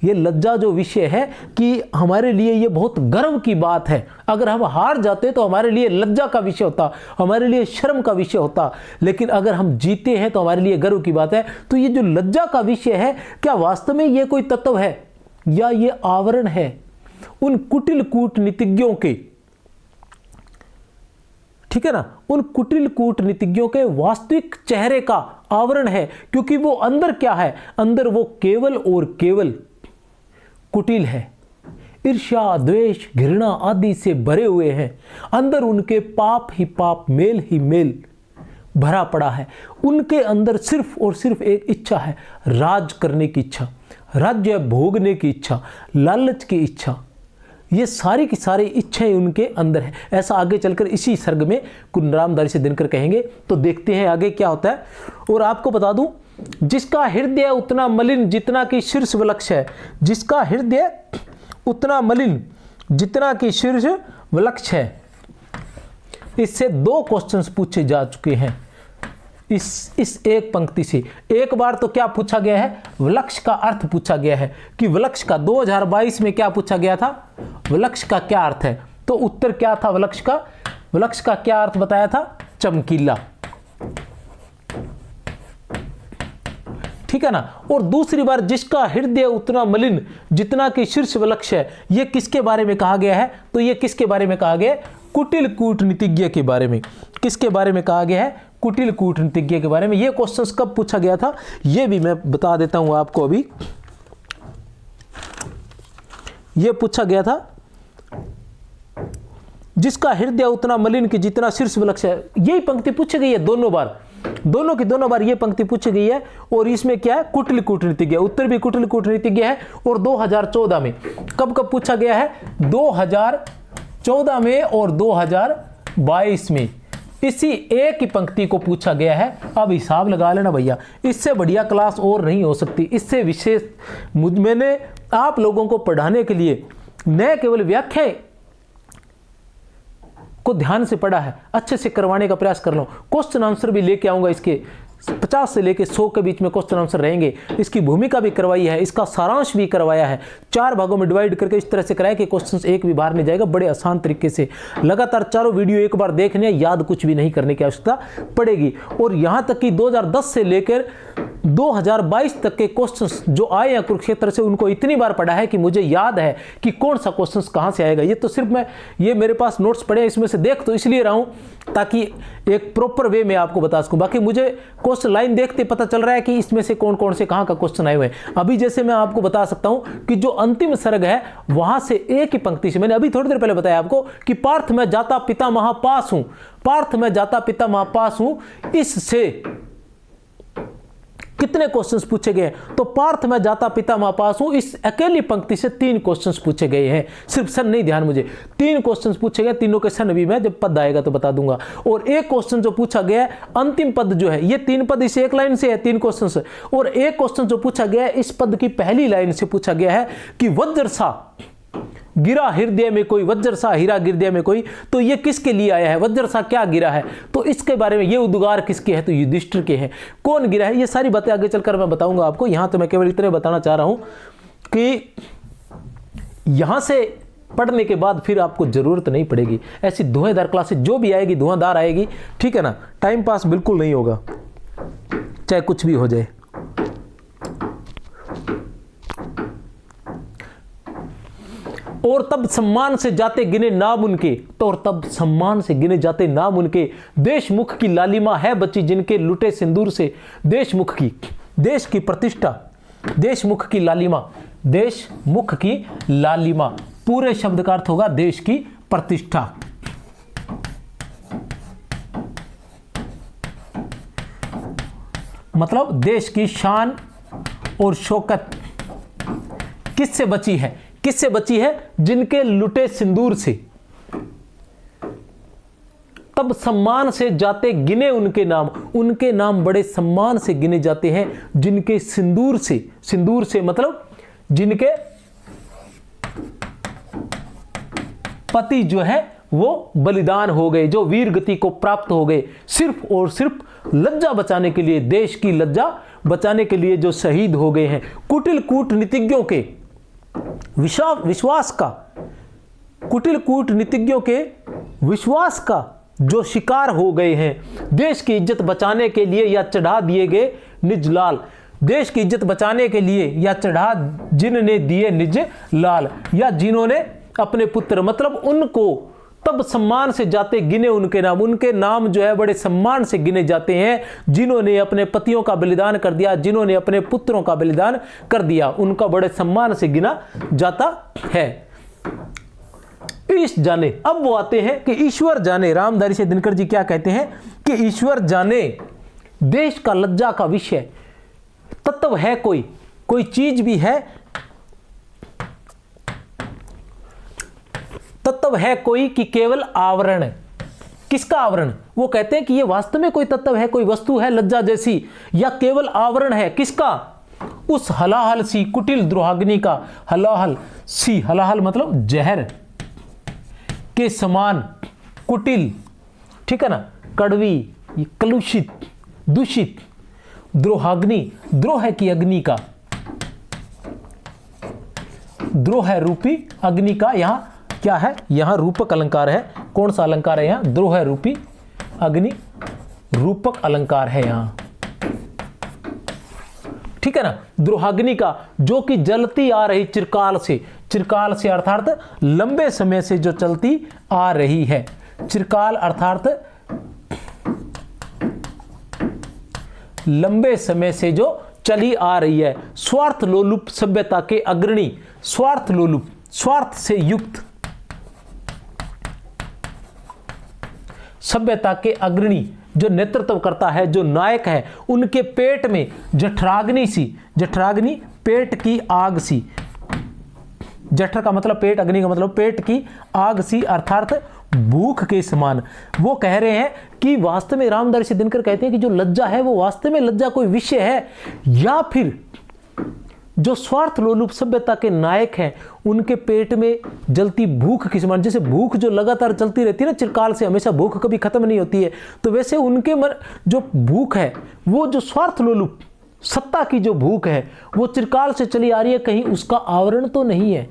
ये लज्जा जो विषय है कि हमारे लिए ये बहुत गर्व की बात है। अगर हम हार जाते तो हमारे लिए लज्जा का विषय होता, हमारे लिए शर्म का विषय होता, लेकिन अगर हम जीते हैं तो हमारे लिए गर्व की बात है। तो ये जो लज्जा का विषय है, क्या वास्तव में ये कोई तत्व है या ये आवरण है उन कुटिल कूटनीतिज्ञों के? ठीक है ना, उन कुटिल कूटनीतिज्ञों के वास्तविक चेहरे का आवरण है। क्योंकि वो अंदर क्या है? अंदर वो केवल और केवल कुटिल है, ईर्ष्या द्वेष घृणा आदि से भरे हुए हैं। अंदर उनके पाप ही पाप, मेल ही मेल भरा पड़ा है। उनके अंदर सिर्फ और सिर्फ एक इच्छा है, राज करने की इच्छा, राज्य भोगने की इच्छा, लालच की इच्छा। ये सारी की सारी इच्छाएं उनके अंदर है। ऐसा आगे चलकर इसी सर्ग में रामदारिशे दिनकर कहेंगे। तो देखते हैं आगे क्या होता है। और आपको बता दूं, जिसका हृदय उतना मलिन जितना कि शीर्ष वलक्ष है, जिसका हृदय उतना मलिन जितना कि शीर्ष वलक्ष है, इससे 2 क्वेश्चंस पूछे जा चुके हैं इस एक पंक्ति से। एक बार तो क्या पूछा गया है? वलक्ष का अर्थ पूछा गया है कि वलक्ष का 2022 में क्या पूछा गया था? वलक्ष का क्या अर्थ है? तो उत्तर क्या था वलक्ष का? वलक्ष का क्या अर्थ बताया था? चमकीला। ठीक है ना। और दूसरी बार जिसका हृदय उतना मलिन जितना कि शीर्ष वलक्ष है, ये किसके बारे में कहा गया है? तो ये किसके बारे में कहा गया है? कुटिल कूटनीतिज्ञ के बारे में। किसके बारे में कहा गया है? कुटिल कूटनीतिज्ञ के बारे में। ये क्वेश्चंस कब पूछा गया था ये भी मैं बता देता हूं आपको अभी। ये पूछा गया था जिसका हृदय उतना मलिन कि जितना शीर्ष वलक्ष है। यही पंक्ति पूछी गई है दोनों बार, दोनों की दोनों बार ये पंक्ति पूछी गई है। और इसमें क्या है? कुटिल कूटनीतिज्ञ। उत्तर भी कुटिल कूटनीतिज्ञ है। और 2014 में कब कब पूछा गया है? 2014 में और 2022 में इसी एक ही पंक्ति को पूछा गया है। अब हिसाब लगा लेना भैया, इससे बढ़िया क्लास और नहीं हो सकती। इससे विशेष मैंने आप लोगों को पढ़ाने के लिए न केवल व्याख्या को ध्यान से पढ़ा है, अच्छे से करवाने का प्रयास कर लो। क्वेश्चन आंसर भी लेके आऊंगा, इसके 50 से लेके 100 के बीच में क्वेश्चन आंसर रहेंगे। इसकी भूमिका भी करवाई है, इसका सारांश भी करवाया है, 4 भागों में डिवाइड करके इस तरह से कराया कि क्वेश्चन एक भी बाहर नहीं जाएगा, बड़े आसान तरीके से। लगातार चारों वीडियो एक बार देखने, याद कुछ भी नहीं करने की आवश्यकता पड़ेगी। और यहां तक कि 2010 से लेकर 2022 तक के क्वेश्चंस जो आए हैं कुरुक्षेत्र से, उनको इतनी बार पढ़ा है कि मुझे याद है कि कौन सा क्वेश्चंस कहां से आएगा। ये तो सिर्फ ये मेरे पास नोट्स पड़े हैं, इसमें से देख तो इसलिए रहा हूं ताकि एक प्रॉपर वे में आपको बता सकूं। बाकी मुझे क्वेश्चन लाइन देखते पता चल रहा है कि इसमें से कौन कौन से कहां का क्वेश्चन आए हुए हैं। अभी जैसे मैं आपको बता सकता हूं कि जो अंतिम सर्ग है वहां से एक ही पंक्ति से, मैंने अभी थोड़ी देर पहले बताया आपको कि पार्थ में जाता पिता महापास हूं, पार्थ में जाता पिता महापास हूं, इससे कितने क्वेश्चंस पूछे गए? तो पार्थ में जाता पिता महापास हूं, इस अकेली पंक्ति से 3 क्वेश्चंस पूछे गए हैं। सिर्फ सन नहीं, ध्यान मुझे 3 क्वेश्चंस पूछे गए, तीनों के सन भी मैं जब पद आएगा तो बता दूंगा। और एक क्वेश्चन जो पूछा गया है अंतिम पद जो है, ये 3 पद इस एक लाइन से है, 3 क्वेश्चन। और एक क्वेश्चन जो पूछा गया है इस पद की पहली लाइन से पूछा गया है कि वज्र सा गिरा हृदय में कोई, वज्र सा हीरा हृदय में कोई, तो ये किसके लिए आया है? वज्र सा क्या गिरा है? तो इसके बारे में, ये उद्गार किसके है? तो युधिष्ठिर के हैं। कौन गिरा है? ये सारी बातें आगे चलकर मैं बताऊंगा आपको। यहां तो मैं केवल इतने बताना चाह रहा हूं कि यहां से पढ़ने के बाद फिर आपको जरूरत नहीं पड़ेगी ऐसी धुआंधार क्लासेस जो भी आएगी, धुआंधार आएगी, ठीक है ना। टाइम पास बिल्कुल नहीं होगा, चाहे कुछ भी हो जाए। और तब सम्मान से जाते गिने नाम उनके, तो और तब सम्मान से गिने जाते नाम उनके, देशमुख की लालिमा है बची जिनके लुटे सिंदूर से। देशमुख की, देश की प्रतिष्ठा, देशमुख की लालिमा, देशमुख की लालिमा, पूरे शब्द का अर्थ होगा देश की प्रतिष्ठा। मतलब देश की शान और शौकत किससे बची है? किससे बची है? जिनके लुटे सिंदूर से। तब सम्मान से जाते गिने उनके नाम, उनके नाम बड़े सम्मान से गिने जाते हैं जिनके सिंदूर से। सिंदूर से मतलब जिनके पति जो है वो बलिदान हो गए, जो वीर गति को प्राप्त हो गए, सिर्फ और सिर्फ लज्जा बचाने के लिए, देश की लज्जा बचाने के लिए जो शहीद हो गए हैं। कुटिल कूटनीतिज्ञों के विश्वास का, कुटिल कूटनीतिज्ञों के विश्वास का जो शिकार हो गए हैं, देश की इज्जत बचाने के लिए या चढ़ा दिए गए निज लाल, देश की इज्जत बचाने के लिए या चढ़ा जिनने दिए निज लाल, या जिन्होंने अपने पुत्र, मतलब उनको तब सम्मान से जाते गिने उनके नाम, उनके नाम जो है बड़े सम्मान से गिने जाते हैं जिन्होंने अपने पतियों का बलिदान कर दिया, जिन्होंने अपने पुत्रों का बलिदान कर दिया, उनका बड़े सम्मान से गिना जाता है। ईश जाने, अब वो आते हैं कि ईश्वर जाने। रामधारी से दिनकर जी क्या कहते हैं कि ईश्वर जाने देश का लज्जा का विषय तत्व है, कोई चीज भी है, तत्व है कोई कि केवल आवरण। किसका आवरण? वो कहते हैं कि ये वास्तव में कोई तत्व है, कोई वस्तु है लज्जा जैसी, या केवल आवरण है। किसका? उस हलाहल सी कुटिल द्रोहाग्नि का। हलाहल सी, हलाहल मतलब जहर के समान, कुटिल, ठीक है ना, कड़वी, कलुषित, दूषित, द्रोहाग्नि, द्रोह की अग्नि का, द्रोह रूपी अग्नि का। यहां क्या है? यहां रूपक अलंकार है। कौन सा अलंकार है यहां? द्रोह रूपी अग्नि, रूपक अलंकार है यहां। ठीक है ना, द्रोहाग्नि का, जो कि जलती आ रही चिरकाल से अर्थात लंबे समय से जो चलती आ रही है, चिरकाल अर्थात लंबे समय से जो चली आ रही है। स्वार्थ लोलुप सभ्यता के अग्रणी, स्वार्थ लोलुप, स्वार्थ से युक्त सभ्यता के अग्रणी जो नेतृत्व करता है, जो नायक है, उनके पेट में जठराग्नि सी, जठराग्नि पेट की आग सी, जठर का मतलब पेट, अग्नि का मतलब पेट की आग सी अर्थात भूख के समान। वो कह रहे हैं कि वास्तव में रामधारी दिनकर कहते हैं कि जो लज्जा है वो वास्तव में लज्जा कोई विषय है, या फिर जो स्वार्थ लोलुप सभ्यता के नायक हैं उनके पेट में जलती भूख के समान। जैसे भूख जो लगातार चलती रहती है ना चिरकाल से, हमेशा भूख कभी खत्म नहीं होती है, तो वैसे उनके मन जो भूख है, वो जो स्वार्थ लोलुप सत्ता की जो भूख है वो चिरकाल से चली आ रही है, कहीं उसका आवरण तो नहीं है।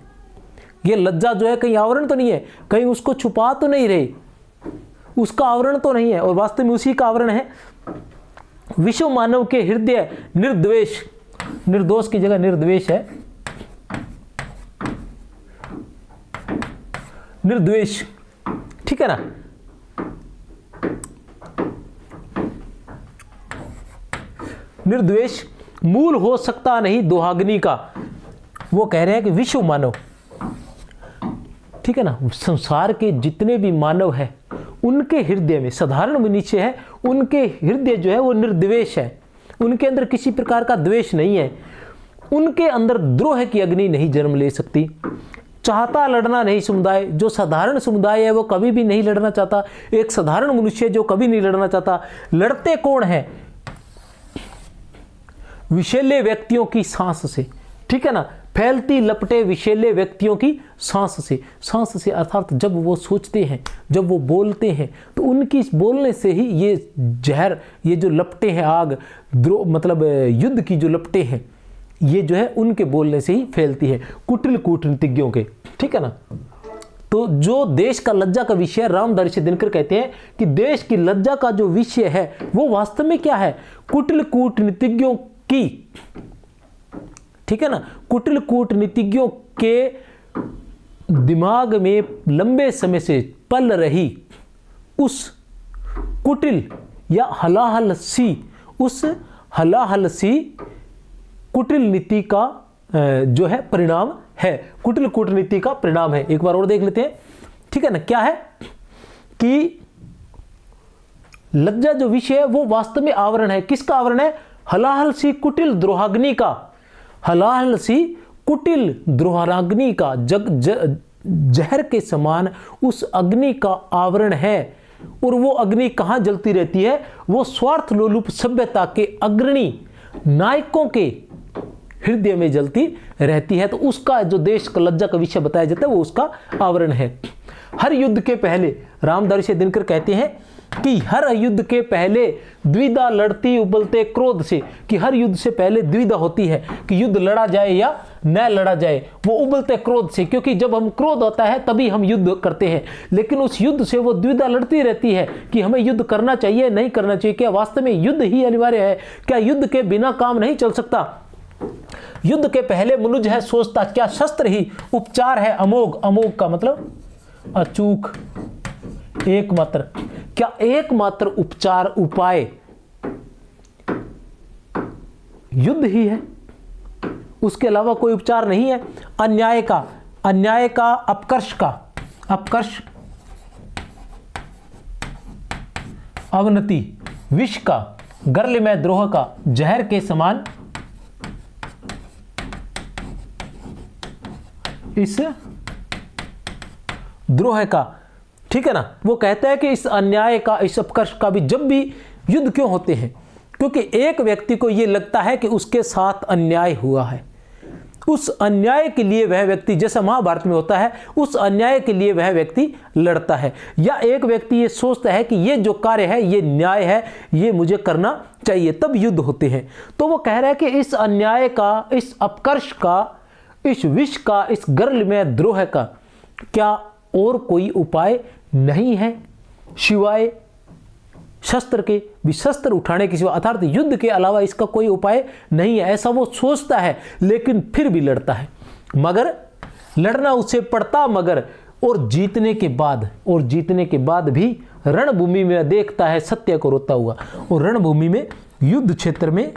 ये लज्जा जो है कहीं आवरण तो नहीं है, कहीं उसको छुपा तो नहीं रही, उसका आवरण तो नहीं है, और वास्तव में उसी का आवरण है। विश्व मानव के हृदय निर्द्वेष, निर्दोष की जगह निर्द्वेष है, निर्द्वेष, ठीक है ना। निर्द्वेष मूल हो सकता नहीं दोहाग्नि का। वो कह रहे हैं कि विश्व मानव, ठीक है ना, संसार के जितने भी मानव है उनके हृदय में, साधारण मनुष्य है, उनके हृदय जो है वो निर्द्वेष है, उनके अंदर किसी प्रकार का द्वेष नहीं है, उनके अंदर द्रोह की अग्नि नहीं जन्म ले सकती। चाहता लड़ना नहीं समुदाय, जो साधारण समुदाय है वो कभी भी नहीं लड़ना चाहता, एक साधारण मनुष्य जो कभी नहीं लड़ना चाहता। लड़ते कौन है? विषैले व्यक्तियों की सांस से, ठीक है ना, फैलती लपटे विषैले व्यक्तियों की सांस से अर्थात जब वो सोचते हैं, जब वो बोलते हैं, तो उनकी बोलने से ही ये जहर, ये जो लपटे हैं आग, मतलब युद्ध की जो लपटे हैं, ये जो है उनके बोलने से ही फैलती है, कुटिल कूटनीतिज्ञों के, ठीक है ना। तो जो देश का लज्जा का विषय, रामधारी दिनकर कहते हैं कि देश की लज्जा का जो विषय है वो वास्तव में क्या है? कुटिल कूटनीतिज्ञों की, ठीक है ना, कुटिल कूटनीतिज्ञों के दिमाग में लंबे समय से पल रही उस कुटिल या हलाहल सी, उस हलाहल सी कुटिल नीति का जो है परिणाम है, कुटिल कूटनीति का परिणाम है। एक बार और देख लेते हैं, ठीक है ना। क्या है कि लज्जा जो विषय है वो वास्तव में आवरण है। किसका आवरण है? हलाहल सी कुटिल द्रोहाग्नि का, हलाहल सी कुटिल द्रोहाग्नि का, जहर के समान उस अग्नि का आवरण है। और वो अग्नि कहां जलती रहती है? वो स्वार्थ लोलुप सभ्यता के अग्रणी नायकों के हृदय में जलती रहती है। तो उसका जो देश का लज्जा का विषय बताया जाता है वो उसका आवरण है। हर युद्ध के पहले रामधारी दिनकर कहते हैं कि हर युद्ध के पहले द्विधा लड़ती उबलते क्रोध से, कि हर युद्ध से पहले द्विधा होती है कि युद्ध लड़ा जाए या न लड़ा जाए, वो उबलते क्रोध से, क्योंकि जब हम क्रोध होता है तभी हम युद्ध करते हैं, लेकिन उस युद्ध से वो द्विधा लड़ती रहती है कि हमें युद्ध करना चाहिए नहीं करना चाहिए, क्या वास्तव में युद्ध ही अनिवार्य है, क्या युद्ध के बिना काम नहीं चल सकता। युद्ध के पहले मनुज है सोचता, क्या शस्त्र ही उपचार है अमोघ, अमोघ का मतलब अचूक, एकमात्र, क्या एकमात्र उपचार उपाय युद्ध ही है, उसके अलावा कोई उपचार नहीं है। अन्याय का अपकर्ष का, अपकर्ष अवनति, विष का, गर्ल में द्रोह का, जहर के समान इस द्रोह का, ठीक है ना। वो कहता है कि इस अन्याय का, इस अपकर्ष का भी, जब भी युद्ध क्यों होते हैं? क्योंकि एक व्यक्ति को यह लगता है कि उसके साथ अन्याय हुआ है, उस अन्याय के लिए वह व्यक्ति, जैसा महाभारत में होता है, उस अन्याय के लिए वह व्यक्ति लड़ता है। या एक व्यक्ति ये सोचता है कि ये जो कार्य है ये न्याय है, ये मुझे करना चाहिए, तब युद्ध होते हैं। तो वो कह रहा है कि इस अन्याय का, इस अपकर्ष का, इस विष का, इस गर्ल में द्रोह का क्या और कोई उपाय नहीं है सिवाय शस्त्र के भी शस्त्र उठाने के सिवा, अर्थात युद्ध के अलावा इसका कोई उपाय नहीं है, ऐसा वो सोचता है, लेकिन फिर भी लड़ता है। मगर लड़ना उसे पड़ता, मगर और जीतने के बाद भी रणभूमि में देखता है सत्य को रोता हुआ। और रणभूमि में, युद्ध क्षेत्र में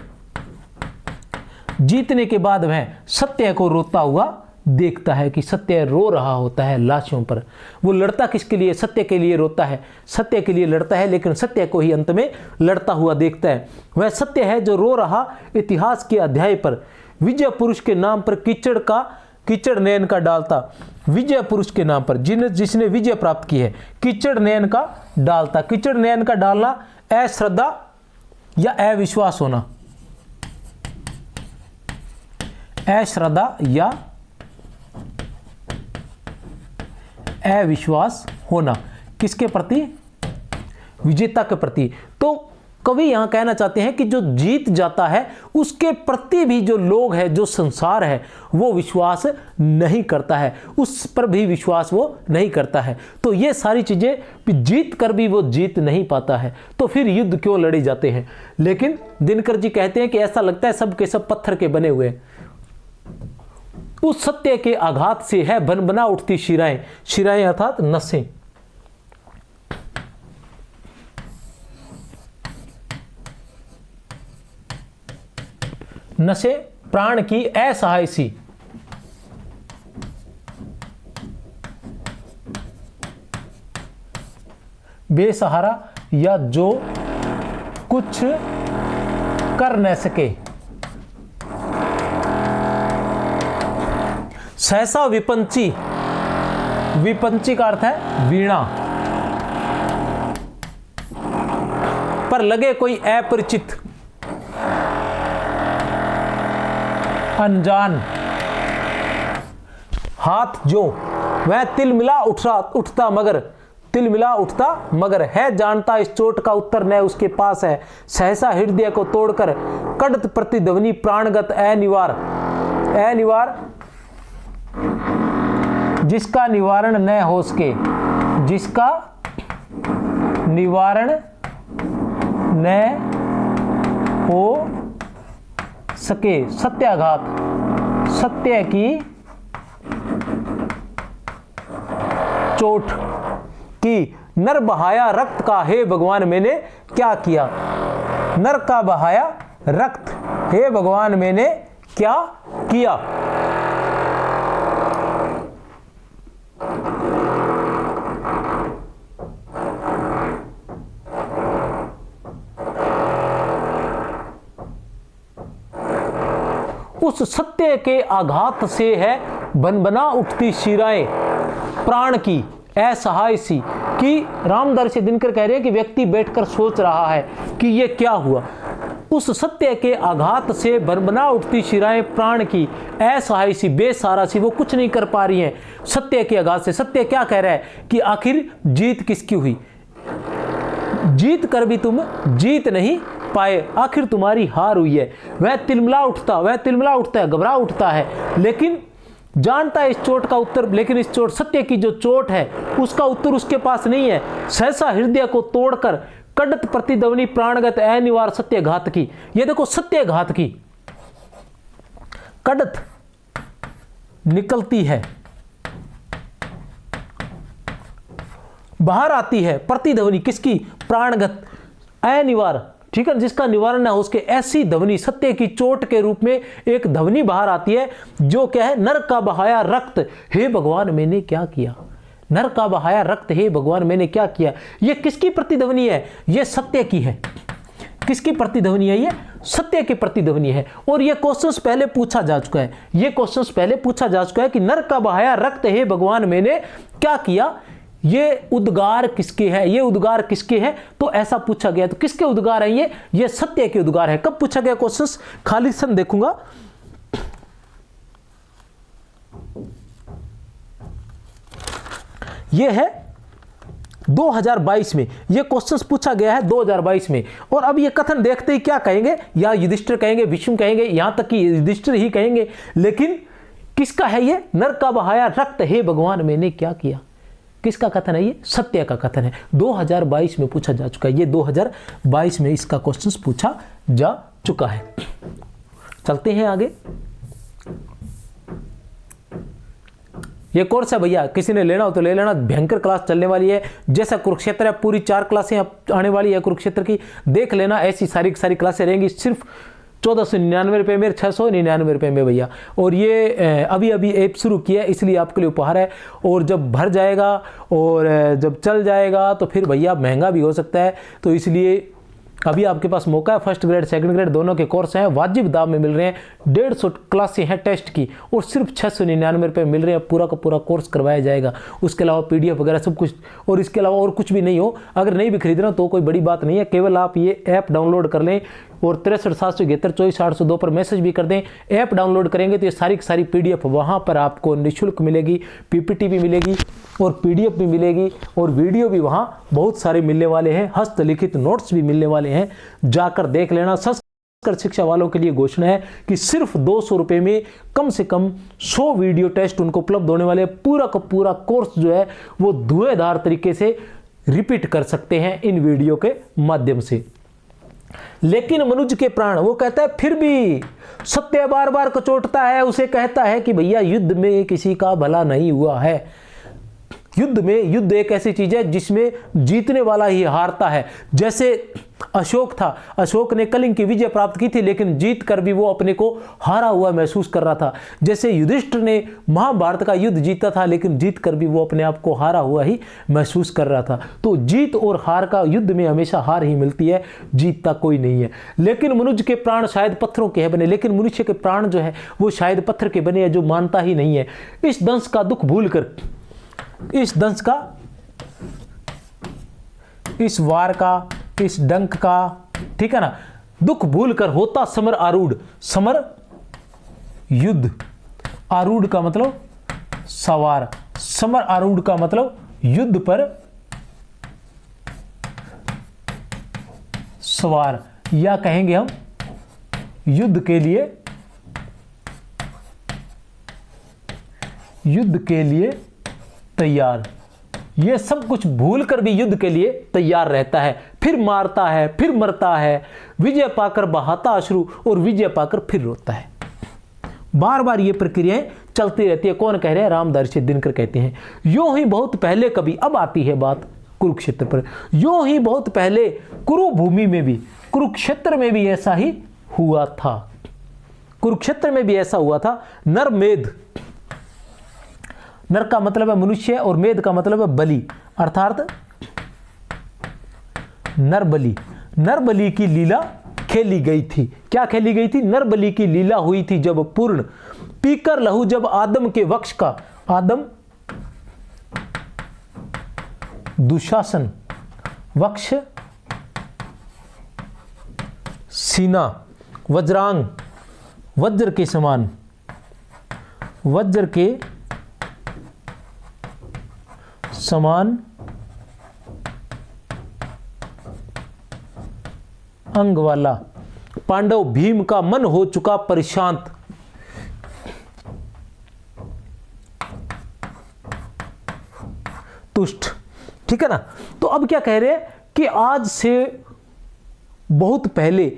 जीतने के बाद वह सत्य को रोता हुआ देखता है कि सत्य रो रहा होता है लाशों पर। वो लड़ता किसके लिए? सत्य के लिए रोता है, सत्य के लिए लड़ता है, लेकिन सत्य को ही अंत में लड़ता हुआ देखता है। वह सत्य है जो रो रहा इतिहास के अध्याय पर, विजय पुरुष के नाम पर कीचड़ नयन का डालता। विजय पुरुष के नाम पर, जिसने विजय प्राप्त की है, कीचड़ नयन का डालता। कीचड़ नयन का डालना अश्रद्धा या अविश्वास होना, अश्रद्धा या अविश्वास होना किसके प्रति? विजेता के प्रति। तो कवि यहां कहना चाहते हैं कि जो जीत जाता है उसके प्रति भी जो लोग हैं, जो संसार है, वो विश्वास नहीं करता है, उस पर भी विश्वास वो नहीं करता है। तो ये सारी चीजें जीत कर भी वो जीत नहीं पाता है, तो फिर युद्ध क्यों लड़े जाते हैं? लेकिन दिनकर जी कहते हैं कि ऐसा लगता है सब के सब पत्थर के बने हुए। उस सत्य के आघात से है बना उठती शिराएं, शिराएं अर्थात नसें। नसें प्राण की असहाय सी, बेसहारा या जो कुछ कर न सके। सहसा विपंची, विपंची का अर्थ है वीणा, पर लगे कोई अपरिचित, अनजान हाथ जो, वह तिलमिला उठता मगर है जानता इस चोट का उत्तर न उसके पास है। सहसा हृदय को तोड़कर कड़त प्रतिध्वनि प्राणगत अनिवार जिसका निवारण न हो सके, जिसका निवारण न हो सके। सत्याघात, सत्य की चोट की। नर बहाया रक्त का, हे भगवान मैंने क्या किया। नर का बहाया रक्त, हे भगवान मैंने क्या किया। उस सत्य के आघात से है बना उठती शिराएं प्राण की असहाय सी। कि रामदर्शी दिनकर कह रहे हैं कि व्यक्ति बैठकर सोच रहा है कि ये क्या हुआ। उस सत्य के आघात से बना उठती शिराएं प्राण की असहाय सी, बेसहारा सी, वो कुछ नहीं कर पा रही हैं सत्य के आघात से। सत्य क्या कह रहा है कि आखिर जीत किसकी हुई? जीत कर भी तुम जीत नहीं पाए, आखिर तुम्हारी हार हुई है। वह तिलमिला उठता है, घबरा उठता है, लेकिन जानता है इस चोट का उत्तर, लेकिन इस चोट, सत्य की जो चोट है उसका उत्तर उसके पास नहीं है। सहसा हृदय को तोड़कर कड़त प्रतिध्वनि प्राणगत अनिवार सत्यघात की। ये देखो सत्यघात की, कड़त निकलती है, बाहर आती है, प्रतिध्वनि किसकी? प्राणगत अनिवार, ठीक है, जिसका निवारण न हो उसके। ऐसी ध्वनि सत्य की चोट के रूप में एक ध्वनि बाहर आती है जो क्या है? नर का बहाया रक्त, हे भगवान मैंने क्या किया। नर का बहाया रक्त, हे भगवान मैंने क्या किया। ये किसकी प्रतिध्वनि है? ये सत्य की है। किसकी प्रतिध्वनि है? ये सत्य की प्रतिध्वनि है। और ये क्वेश्चंस पहले पूछा जा चुका है, ये क्वेश्चंस पहले पूछा जा चुका है कि नर का बहाया रक्त, हे भगवान मैंने क्या किया। ये उद्गार किसके है? ये उद्गार किसके है? तो ऐसा पूछा गया। तो किसके उद्गार है ये सत्य के उद्गार है। कब पूछा गया क्वेश्चंस? खाली सन देखूंगा। ये है 2022 में, ये क्वेश्चंस पूछा गया है 2022 में। और अब ये कथन देखते ही क्या कहेंगे? या युधिष्ठिर कहेंगे, भीष्म कहेंगे, यहां तक कि युधिष्ठिर ही कहेंगे। लेकिन किसका है ये? नर का बहाया रक्त, हे भगवान मैंने क्या किया। किसका कथन है? ये सत्य का कथन है। 2022 में पूछा जा चुका है, ये 2022 में इसका क्वेश्चन पूछा जा चुका है। चलते हैं आगे। ये कोर्स है भैया, किसी ने लेना हो तो ले लेना, भयंकर क्लास चलने वाली है। जैसा कुरुक्षेत्र है, पूरी 4 क्लासें आने वाली है कुरुक्षेत्र की, देख लेना। ऐसी सारी क्लासें रहेंगी सिर्फ 1499 रुपये में, 699 रुपये में भैया। और ये अभी ऐप शुरू किया है, इसलिए आपके लिए उपहार है। और जब भर जाएगा और जब चल जाएगा तो फिर भैया महंगा भी हो सकता है, तो इसलिए अभी आपके पास मौका है। फर्स्ट ग्रेड सेकंड ग्रेड दोनों के कोर्स हैं, वाजिब दाम में मिल रहे हैं। 150 क्लासें हैं टेस्ट की और सिर्फ 699 रुपये मिल रहे हैं। पूरा का पूरा कोर्स करवाया जाएगा, उसके अलावा PDF वगैरह सब कुछ। और इसके अलावा और कुछ भी नहीं हो, अगर नहीं भी खरीदना तो कोई बड़ी बात नहीं है। केवल आप ये ऐप डाउनलोड कर लें और 63 772 पर मैसेज भी कर दें। ऐप डाउनलोड करेंगे तो ये सारी PDF वहाँ पर आपको निःशुल्क मिलेगी। PPT भी मिलेगी और PDF भी मिलेगी और वीडियो भी वहाँ बहुत सारे मिलने वाले हैं। हस्तलिखित नोट्स भी मिलने वाले हैं, जाकर देख लेना। संस्कृत शिक्षा वालों के लिए घोषणा है कि सिर्फ 200 रुपये में कम से कम 100 वीडियो टेस्ट उनको उपलब्ध होने वाले। पूरा का पूरा कोर्स जो है वो धुएंधार तरीके से रिपीट कर सकते हैं इन वीडियो के माध्यम से। लेकिन मनुष्य के प्राण, वो कहता है फिर भी सत्य बार बार कचोटता है, उसे कहता है कि भैया युद्ध में किसी का भला नहीं हुआ है। युद्ध एक ऐसी चीज है जिसमें जीतने वाला ही हारता है। जैसे अशोक था, अशोक ने कलिंग की विजय प्राप्त की थी, लेकिन जीत कर भी वो अपने को हारा हुआ महसूस कर रहा था। जैसे युधिष्ठिर ने महाभारत का युद्ध जीता था, लेकिन जीत कर भी वो अपने आप को हारा हुआ ही महसूस कर रहा था। तो जीत और हार का, युद्ध में हमेशा हार ही मिलती है, जीतता कोई नहीं है। लेकिन मनुष्य के प्राण शायद पत्थरों के हैं बने, लेकिन मनुष्य के प्राण जो है वो शायद पत्थर के बने हैं, जो मानता ही नहीं है। इस दंश का दुख भूल कर, इस दंश का, इस वार का, इस डंक का, ठीक है ना, दुख भूल कर होता समर आरूढ़। समर युद्ध, आरूढ़ का मतलब सवार, समर आरूढ़ का मतलब युद्ध पर सवार, या कहेंगे हम युद्ध के लिए तैयार। ये सब कुछ भूल कर भी युद्ध के लिए तैयार रहता है, फिर मारता है, फिर मरता है, विजय पाकर बहाता अश्रु और विजय पाकर फिर रोता है। बार बार ये प्रक्रियाएं चलती रहती है। कौन कह रहे हैं? रामदर्शी दिनकर कहते हैं। यूं ही बहुत पहले कभी, अब आती है बात कुरुक्षेत्र पर, यूं ही बहुत पहले कुरुभूमि में भी, कुरुक्षेत्र में भी ऐसा ही हुआ था। कुरुक्षेत्र में भी ऐसा हुआ था। नरमेध, नर का मतलब है मनुष्य और मेध का मतलब है बलि, अर्थात नरबलि। नरबलि की लीला खेली गई थी। क्या खेली गई थी? नरबलि की लीला हुई थी जब पूर्ण पीकर लहू, जब आदम के वक्ष का, आदम दुशासन, वक्ष सीना, वज्रांग वज्र के समान, वज्र के समान अंग वाला पांडव भीम का मन हो चुका परिशांत। तुष्ट, ठीक है ना। तो अब क्या कह रहे हैं कि आज से बहुत पहले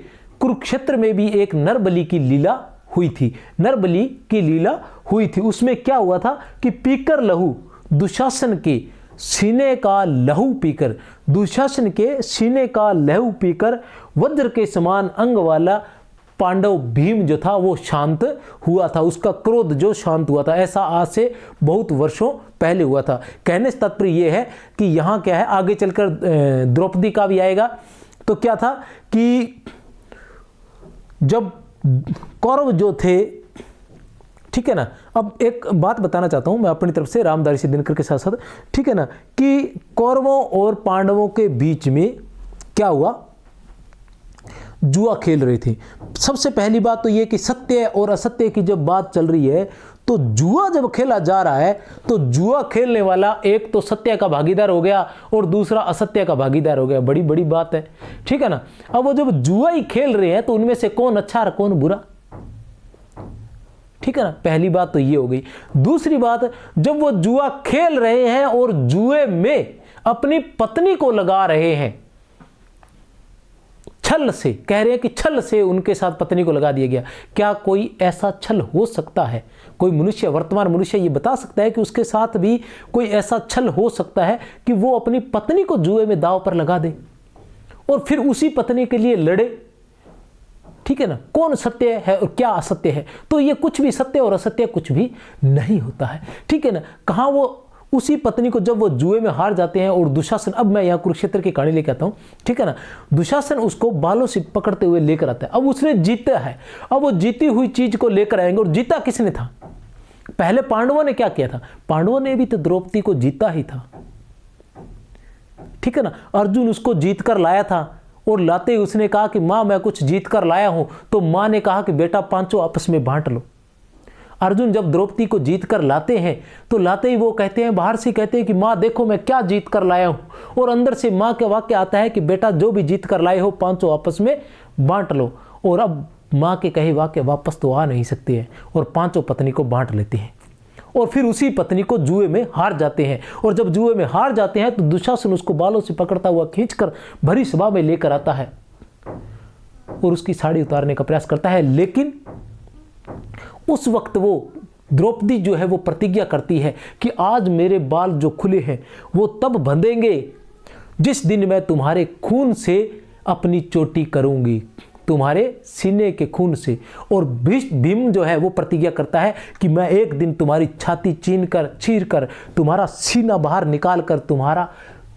कुरुक्षेत्र में भी एक नरबलि की लीला हुई थी। नरबलि की लीला हुई थी, उसमें क्या हुआ था कि पीकर लहू, दुशासन के सीने का लहू पीकर, दुशासन के सीने का लहू पीकर वज्र के समान अंग वाला पांडव भीम जो था वो शांत हुआ था, उसका क्रोध जो शांत हुआ था। ऐसा आज से बहुत वर्षों पहले हुआ था। कहने से तात्पर्य यह है कि यहाँ क्या है, आगे चलकर द्रौपदी का भी आएगा। तो क्या था कि जब कौरव जो थे, ठीक है ना। अब एक बात बताना चाहता हूं मैं अपनी तरफ से, रामदर्शी दिनकर के साथ साथ, ठीक है ना, कि कौरवों और पांडवों के बीच में क्या हुआ, जुआ खेल रहे थे। सबसे पहली बात तो ये कि सत्य और असत्य की जब बात चल रही है, तो जुआ जब खेला जा रहा है तो जुआ खेलने वाला एक तो सत्य का भागीदार हो गया और दूसरा असत्य का भागीदार हो गया। बड़ी बड़ी बात है, ठीक है ना। अब वो जब जुआ ही खेल रहे हैं तो उनमें से कौन अच्छा और कौन बुरा, ठीक है ना, पहली बात तो ये हो गई। दूसरी बात, जब वो जुआ खेल रहे हैं और जुए में अपनी पत्नी को लगा रहे हैं, छल से, कह रहे हैं कि छल से उनके साथ पत्नी को लगा दिया गया। क्या कोई ऐसा छल हो सकता है? कोई मनुष्य, वर्तमान मनुष्य ये बता सकता है कि उसके साथ भी कोई ऐसा छल हो सकता है कि वो अपनी पत्नी को जुए में दांव पर लगा दे और फिर उसी पत्नी के लिए लड़े? ठीक है ना, कौन सत्य है और क्या असत्य है? तो ये कुछ भी सत्य और असत्य कुछ भी नहीं होता है। ठीक है ना, कहाँ वो उसी पत्नी को, जब वो जुए में हार जाते हैं और दुशासन, अब मैं यहाँ कुरुक्षेत्र की कहानी लेकर आता हूँ, ठीक है ना, दुशासन उसको बालों से पकड़ते हुए लेकर आता है। अब उसने जीता है, अब वो जीती हुई चीज को लेकर आएंगे। और जीता किसने था? पहले पांडवों ने क्या किया था? पांडवों ने भी तो द्रौपदी को जीता ही था। ठीक है ना, अर्जुन उसको जीत कर लाया था और लाते ही उसने कहा कि माँ मैं कुछ जीत कर लाया हूं, तो माँ ने कहा कि बेटा पांचों आपस में बांट लो। अर्जुन जब द्रौपदी को जीत कर लाते हैं तो लाते ही वो कहते हैं, बाहर से कहते हैं कि माँ देखो मैं क्या जीत कर लाया हूं, और अंदर से माँ के वाक्य आता है कि बेटा जो भी जीत कर लाए हो पांचों आपस में बांट लो। और अब माँ के कहे वाक्य वापस तो आ नहीं सकते हैं और पांचों पत्नी को बांट लेते हैं और फिर उसी पत्नी को जुए में हार जाते हैं। और जब जुए में हार जाते हैं तो दुशासन उसको बालों से पकड़ता हुआ खींचकर भरी सभा में लेकर आता है और उसकी साड़ी उतारने का प्रयास करता है। लेकिन उस वक्त वो द्रौपदी जो है वो प्रतिज्ञा करती है कि आज मेरे बाल जो खुले हैं वो तब बंधेंगे जिस दिन मैं तुम्हारे खून से अपनी चोटी करूंगी, तुम्हारे सीने के खून से। और भीम जो है वो प्रतिज्ञा करता है कि मैं एक दिन तुम्हारी छाती चीर कर तुम्हारा सीना बाहर निकाल कर तुम्हारा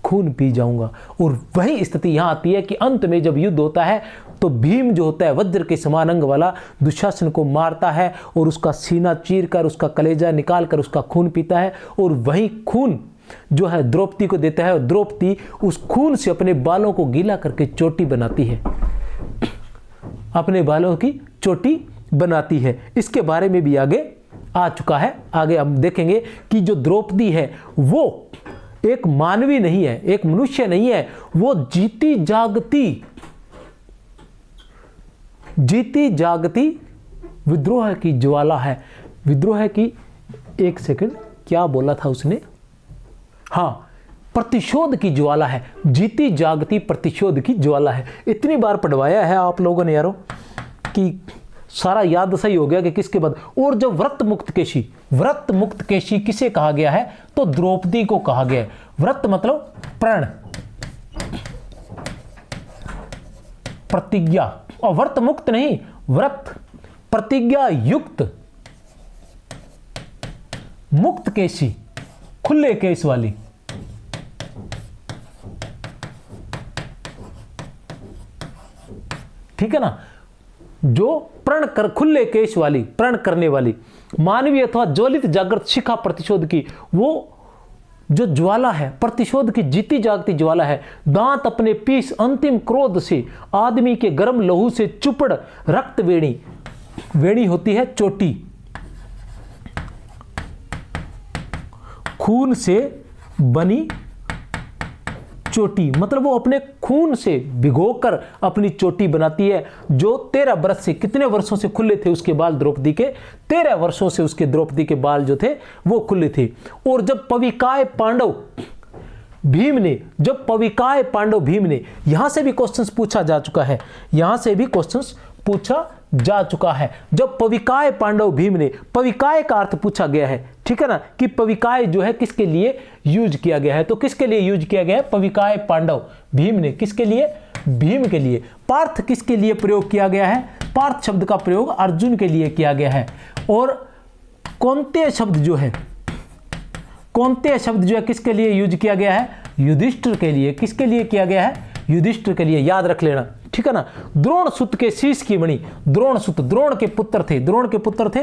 खून पी जाऊंगा। और वही स्थिति यहाँ आती है कि अंत में जब युद्ध होता है तो भीम जो होता है वज्र के समान अंग वाला दुशासन को मारता है और उसका सीना चीर कर उसका कलेजा निकाल कर उसका खून पीता है और वही खून जो है द्रौपदी को देता है और द्रौपदी उस खून से अपने बालों को गीला करके चोटी बनाती है, अपने बालों की चोटी बनाती है। इसके बारे में भी आगे आ चुका है। आगे हम देखेंगे कि जो द्रौपदी है वो एक मानवी नहीं है, एक मनुष्य नहीं है, वो जीती जागती विद्रोह की ज्वाला है। विद्रोह की, एक सेकंड, क्या बोला था उसने? हाँ, प्रतिशोध की ज्वाला है, जीती जागती प्रतिशोध की ज्वाला है। इतनी बार पढ़वाया है आप लोगों ने यारों कि सारा याद सही हो गया कि किसके बाद। और जो व्रत मुक्त केशी किसे कहा गया है? तो द्रौपदी को कहा गया है। व्रत मतलब प्रण, प्रतिज्ञा, और व्रत मुक्त नहीं, व्रत प्रतिज्ञा युक्त, मुक्त केशी, खुले केस वाली। ठीक है ना, जो प्रण कर, खुले केश वाली, प्रण करने वाली, मानवीय अथवा ज्वलित जागृत शिखा प्रतिशोध की वो जो ज्वाला है, प्रतिशोध की जीती जागती ज्वाला है। दांत अपने पीस अंतिम क्रोध से, आदमी के गर्म लहू से चुपड़ रक्त वेणी, वेणी होती है चोटी, खून से बनी चोटी, मतलब वो अपने खून से भिगोकर अपनी चोटी बनाती है। जो 13 वर्ष से, कितने वर्षों से खुले थे उसके बाल द्रौपदी के? 13 वर्षों से उसके द्रौपदी के बाल जो थे वो खुले थे। और जब पविकाय पांडव भीम ने, यहां से भी क्वेश्चंस पूछा जा चुका है, जब पविकाय पांडव भीम ने, पविकाय का अर्थ पूछा गया है, ठीक है ना, कि पविकाय जो है किसके लिए यूज किया गया है? तो किसके लिए यूज किया गया है पविकाय पांडव भीम ने? किसके लिए? भीम के लिए। पार्थ किसके लिए प्रयोग किया गया है? पार्थ शब्द का प्रयोग अर्जुन के लिए किया गया है। और कौन्तेय शब्द जो है किसके लिए यूज किया गया है? युधिष्ठिर के लिए। किसके लिए किया गया है? युधिष्ठिर के लिए, याद रख लेना, ठीक है ना। द्रोण सुत के शीश की मणि, द्रोण के पुत्र थे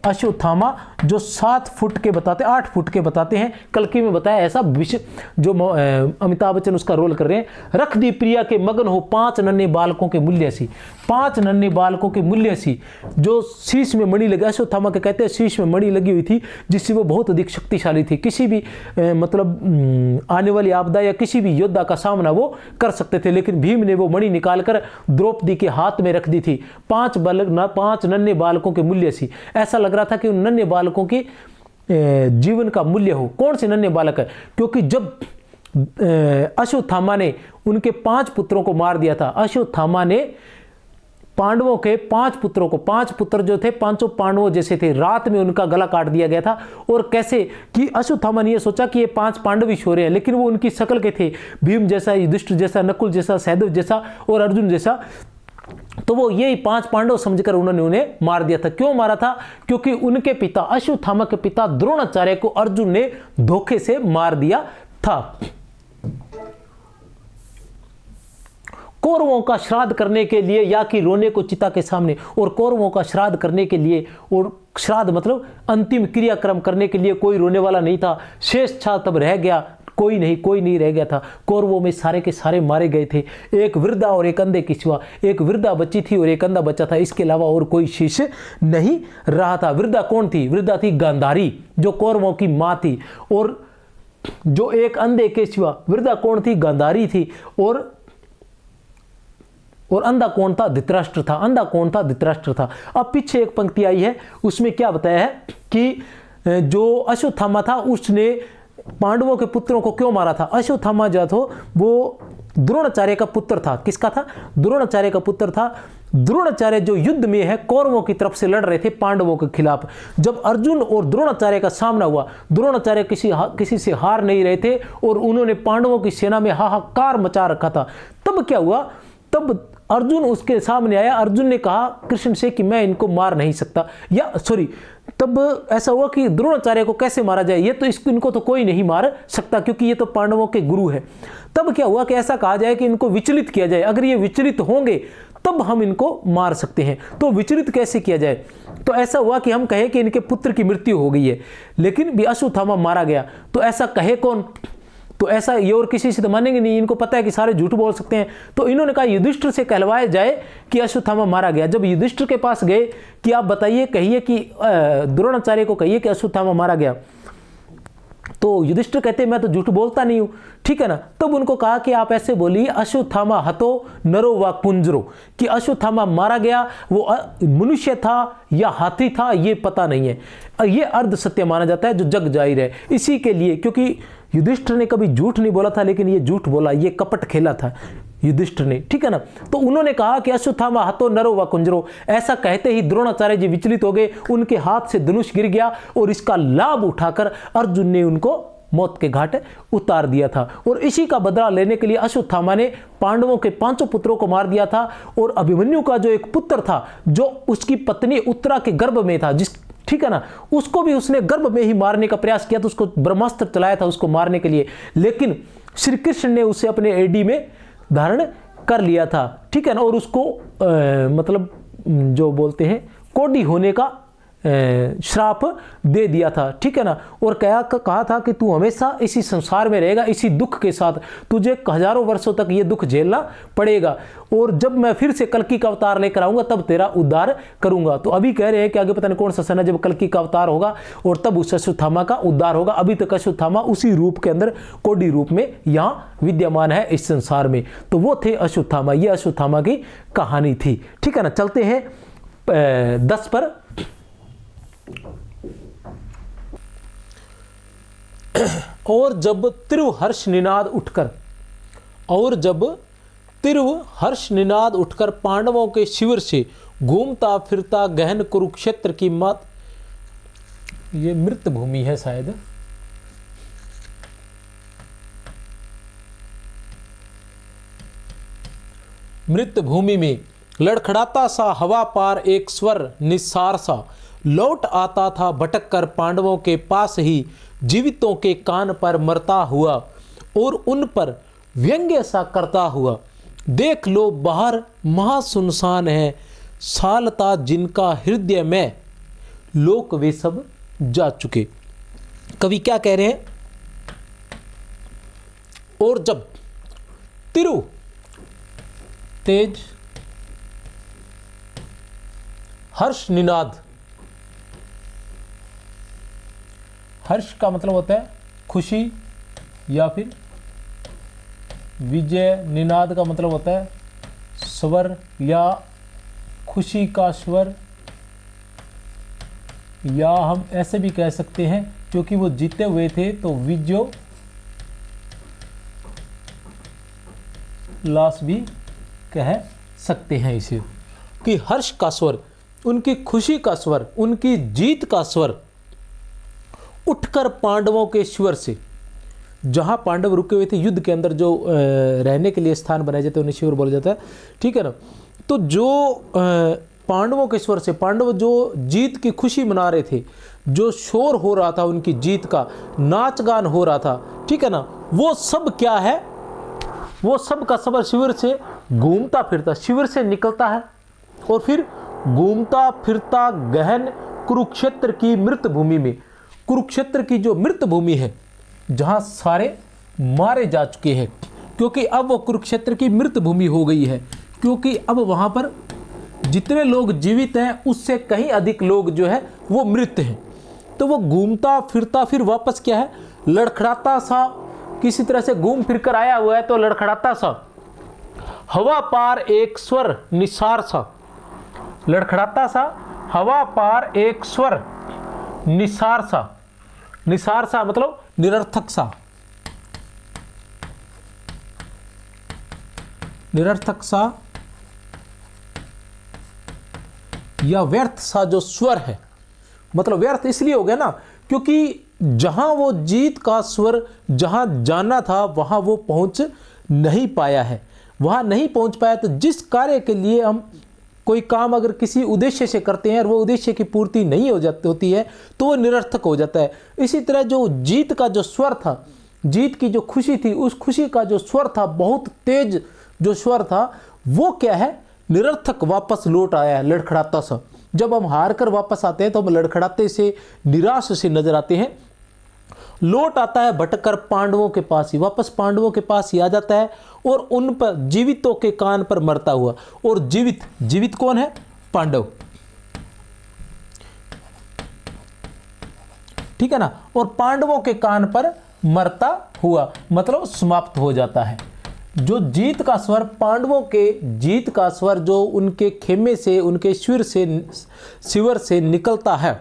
अश्वत्थामा, जो 7 फुट के बताते, 8 फुट के बताते हैं, कल्कि में बताया ऐसा विषय जो अमिताभ बच्चन उसका रोल कर रहे हैं। रख दी प्रिया के मगन हो 5 नन्हे बालकों के मूल्य सी, 5 नन्हे बालकों के मूल्य सी, जो शीश में मणि लगा, अश्वत्थामा के कहते हैं शीश में मणि लगी हुई थी, जिससे वो बहुत अधिक शक्तिशाली थी, किसी भी मतलब आने वाली आपदा या किसी भी योद्धा का सामना वो कर सकते थे। लेकिन भीम ने वो मणि निकालकर द्रौपदी के हाथ में रख दी थी। 5 नन्हे बालकों के मूल्य सी, ऐसा लग रहा था कि उन नन्हे बालकों की जीवन का मूल्य हो। कौन से नन्हे बालक है? क्योंकि जब अश्वत्थामा ने उनके 5 पुत्रों को मार दिया था, अश्वत्थामा ने पांडवों के 5 पुत्रों को, 5 पुत्र जो थे 5 पांडवों जैसे थे, रात में उनका गला काट दिया गया था। और कैसे कि अश्वत्थामा ने यह सोचा कि ये 5 पांडव ही सो रहे हैं, लेकिन वो उनकी शक्ल के थे, भीम जैसा, युधिष्ठिर जैसा, नकुल जैसा, सहदेव जैसा और अर्जुन जैसा। तो वो यही 5 पांडव समझकर उन्होंने उन्हें मार दिया था। क्यों मारा था? क्योंकि उनके पिता, अश्वत्थामा के पिता द्रोणाचार्य को अर्जुन ने धोखे से मार दिया था। कौरवों का श्राद्ध करने के लिए या कि रोने को चिता के सामने, और कौरवों का श्राद्ध करने के लिए, और श्राद्ध मतलब अंतिम क्रियाक्रम करने के लिए कोई रोने वाला नहीं था। शेष छा तब रह गया, कोई नहीं रह गया था। कौरवों में सारे के सारे मारे गए थे। एक वृद्धा और एक अंधे की सिवा, एक वृद्धा बच्ची थी और एक अंधा बच्चा था, इसके अलावा और कोई शेष नहीं रहा था। वृद्धा कौन थी? वृद्धा थी गांधारी, जो कौरवों की मां थी। और जो एक अंधे के सिवा वृद्धा कौन थी? गांधारी थी। और अंधा कौन था? धृतराष्ट्र था। अंधा कौन था? धृतराष्ट्र था। अब पीछे एक पंक्ति आई है, उसमें क्या बताया है कि जो अश्वत्थामा था उसने पांडवों के पुत्रों को क्यों मारा था? अश्वत्थामा जो था वो द्रोणाचार्य का पुत्र था। किसका था? द्रोणाचार्य का पुत्र था। द्रोणाचार्य जो युद्ध में है कौरवों की तरफ से लड़ रहे थे पांडवों के खिलाफ। जब अर्जुन और द्रोणाचार्य का सामना हुआ, द्रोणाचार्य किसी से हार नहीं रहे थे और उन्होंने पांडवों की सेना में हाहाकार मचा रखा था। तब क्या हुआ? तब अर्जुन उसके सामने आया। अर्जुन ने कहा कृष्ण से कि मैं इनको मार नहीं सकता, या सॉरी, तब ऐसा हुआ कि द्रोणाचार्य को कैसे मारा जाए, ये तो इनको तो कोई नहीं मार सकता क्योंकि ये तो पांडवों के गुरु है। तब क्या हुआ कि ऐसा कहा जाए कि इनको विचलित किया जाए, अगर ये विचलित होंगे तब हम इनको मार सकते हैं। तो विचलित कैसे किया जाए? तो ऐसा हुआ कि हम कहें कि इनके पुत्र की मृत्यु हो गई है, लेकिन भी अश्वत्थामा मारा गया, तो ऐसा कहे कौन? तो ऐसा ये और किसी से तो मानेंगे नहीं, इनको पता है कि सारे झूठ बोल सकते हैं। तो इन्होंने कहा युधिष्ठिर से कहलवाया जाए कि अश्वत्थामा मारा गया। जब युधिष्ठिर के पास गए कि आप बताइए, कहिए कि द्रोणाचार्य को कहिए कि अश्वत्थामा मारा गया, तो युधिष्ठिर कहते मैं तो झूठ बोलता नहीं हूं, ठीक है ना। तब उनको कहा कि आप ऐसे बोलिए अश्वत्थामा हतो नरो व कुंजरो, कि अश्वत्थामा मारा गया, वो मनुष्य था या हाथी था ये पता नहीं है। ये अर्ध सत्य माना जाता है जो जग जाहिर है। इसी के लिए, क्योंकि युधिष्ठिर ने कभी झूठ नहीं बोला था, लेकिन ये झूठ बोला, ये कपट खेला था युधिष्ठिर ने, ठीक है ना। तो उन्होंने कहा कि अश्वत्थामा हतो नरो व कुंजरो। ऐसा कहते ही द्रोणाचार्य जी विचलित हो गए, उनके हाथ से धनुष गिर गया और इसका लाभ उठाकर अर्जुन ने उनको मौत के घाट उतार दिया था। और इसी का बदला लेने के लिए अश्वत्थामा ने पांडवों के 5 पुत्रों को मार दिया था। और अभिमन्यु का जो एक पुत्र था, जो उसकी पत्नी उत्तरा के गर्भ में था, ठीक है ना, उसको भी उसने गर्भ में ही मारने का प्रयास किया था, उसको ब्रह्मास्त्र चलाया था उसको मारने के लिए, लेकिन श्री कृष्ण ने उसे अपने एडी में धारण कर लिया था, ठीक है ना। और उसको मतलब जो बोलते हैं कोढ़ी होने का श्राप दे दिया था, ठीक है ना। और कहा था कि तू हमेशा इसी संसार में रहेगा, इसी दुख के साथ, तुझे हजारों वर्षों तक ये दुख झेलना पड़ेगा, और जब मैं फिर से कल्कि का अवतार लेकर आऊंगा तब तेरा उद्धार करूंगा। तो अभी कह रहे हैं कि आगे पता नहीं कौन सा समय जब कल्कि का अवतार होगा और तब उस अश्वत्थामा का उद्धार होगा। अभी तक अश्वत्थामा उसी रूप के अंदर कोढ़ी रूप में यहाँ विद्यमान है इस संसार में। तो वो थे अश्वत्थामा, ये अश्वत्थामा की कहानी थी, ठीक है ना। चलते हैं 10 पर। और जब तीव्र हर्ष निनाद उठकर पांडवों के शिविर से घूमता फिरता गहन कुरुक्षेत्र की मत, ये मृत भूमि है शायद, मृत भूमि में लड़खड़ाता सा हवा पार एक स्वर निस्सार सा लौट आता था भटक कर पांडवों के पास ही जीवितों के कान पर मरता हुआ और उन पर व्यंग्य सा करता हुआ। देख लो बाहर महासुनसान है, सालता जिनका हृदय में लोक वे सब जा चुके। कवि क्या कह रहे हैं, और जब तिरु तेज हर्ष निनाद, हर्ष का मतलब होता है खुशी या फिर विजय, निनाद का मतलब होता है स्वर या खुशी का स्वर, या हम ऐसे भी कह सकते हैं क्योंकि वो जीते हुए थे तो विजयो लास भी कह सकते हैं इसे, कि हर्ष का स्वर, उनकी खुशी का स्वर, उनकी जीत का स्वर उठकर पांडवों के शिविर से, जहां पांडव रुके हुए थे युद्ध के अंदर, जो रहने के लिए स्थान बनाए जाते हैं उन्हें शिविर बोला जाता है, ठीक है ना। तो जो पांडवों के स्वर से, पांडव जो जीत की खुशी मना रहे थे, जो शोर हो रहा था उनकी जीत का, नाच गान हो रहा था, ठीक है ना, वो सब क्या है, वो सब का सब शिविर से घूमता फिरता, शिविर से निकलता है और फिर घूमता फिरता गहन कुरुक्षेत्र की मृत भूमि में, कुरुक्षेत्र की जो मृत भूमि है जहां सारे मारे जा चुके हैं, क्योंकि अब वो कुरुक्षेत्र की मृत भूमि हो गई है, क्योंकि अब वहां पर जितने लोग जीवित हैं उससे कहीं अधिक लोग जो है वो मृत हैं। तो वो घूमता फिरता फिर वापस क्या है, लड़खड़ाता सा, किसी तरह से घूम फिर कर आया हुआ है तो लड़खड़ाता सा, हवा पार एक स्वर निसार सा, लड़खड़ाता सा, हवा पार एक स्वर निसार सा, निसार सा मतलब निरर्थक सा, निरर्थक सा या व्यर्थ सा जो स्वर है, मतलब व्यर्थ इसलिए हो गया ना क्योंकि जहां वो जीत का स्वर जहां जाना था वहां वो पहुंच नहीं पाया है, वहां नहीं पहुंच पाया। तो जिस कार्य के लिए हम कोई काम अगर किसी उद्देश्य से करते हैं और वो उद्देश्य की पूर्ति नहीं हो जाती होती है तो वो निरर्थक हो जाता है। इसी तरह जो जीत का जो स्वर था, जीत की जो खुशी थी, उस खुशी का जो स्वर था, बहुत तेज जो स्वर था, वो क्या है, निरर्थक वापस लौट आया है, लड़खड़ाता सा। जब हम हार कर वापस आते हैं तो हम लड़खड़ाते से, निराश से नजर आते हैं। लौट आता है भटकर पांडवों के पास ही, वापस पांडवों के पास ही आ जाता है और उन पर जीवितों के कान पर मरता हुआ। और जीवित, जीवित कौन है, पांडव, ठीक है ना। और पांडवों के कान पर मरता हुआ मतलब समाप्त हो जाता है। जो जीत का स्वर, पांडवों के जीत का स्वर जो उनके खेमे से, उनके शिविर से निकलता है,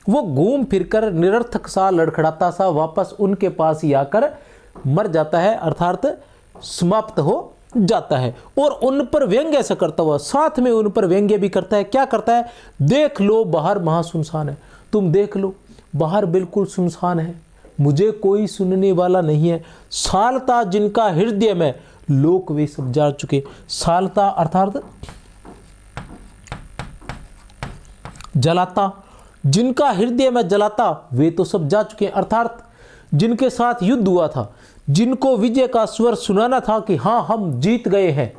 वो घूम फिरकर निरर्थक सा, लड़खड़ाता सा वापस उनके पास ही आकर मर जाता है, अर्थात समाप्त हो जाता है। और उन पर व्यंग्य ऐसा करता हुआ, साथ में उन पर व्यंग्य भी करता है। क्या करता है, देख लो बाहर महासुनसान है, तुम देख लो बाहर बिल्कुल सुनसान है, मुझे कोई सुनने वाला नहीं है। सालता जिनका हृदय में, लोक वे सब जा चुके। सालता अर्थात जलाता, जिनका हृदय में जलाता वे तो सब जा चुके हैं, अर्थात जिनके साथ युद्ध हुआ था, जिनको विजय का स्वर सुनाना था कि हाँ हम जीत गए हैं,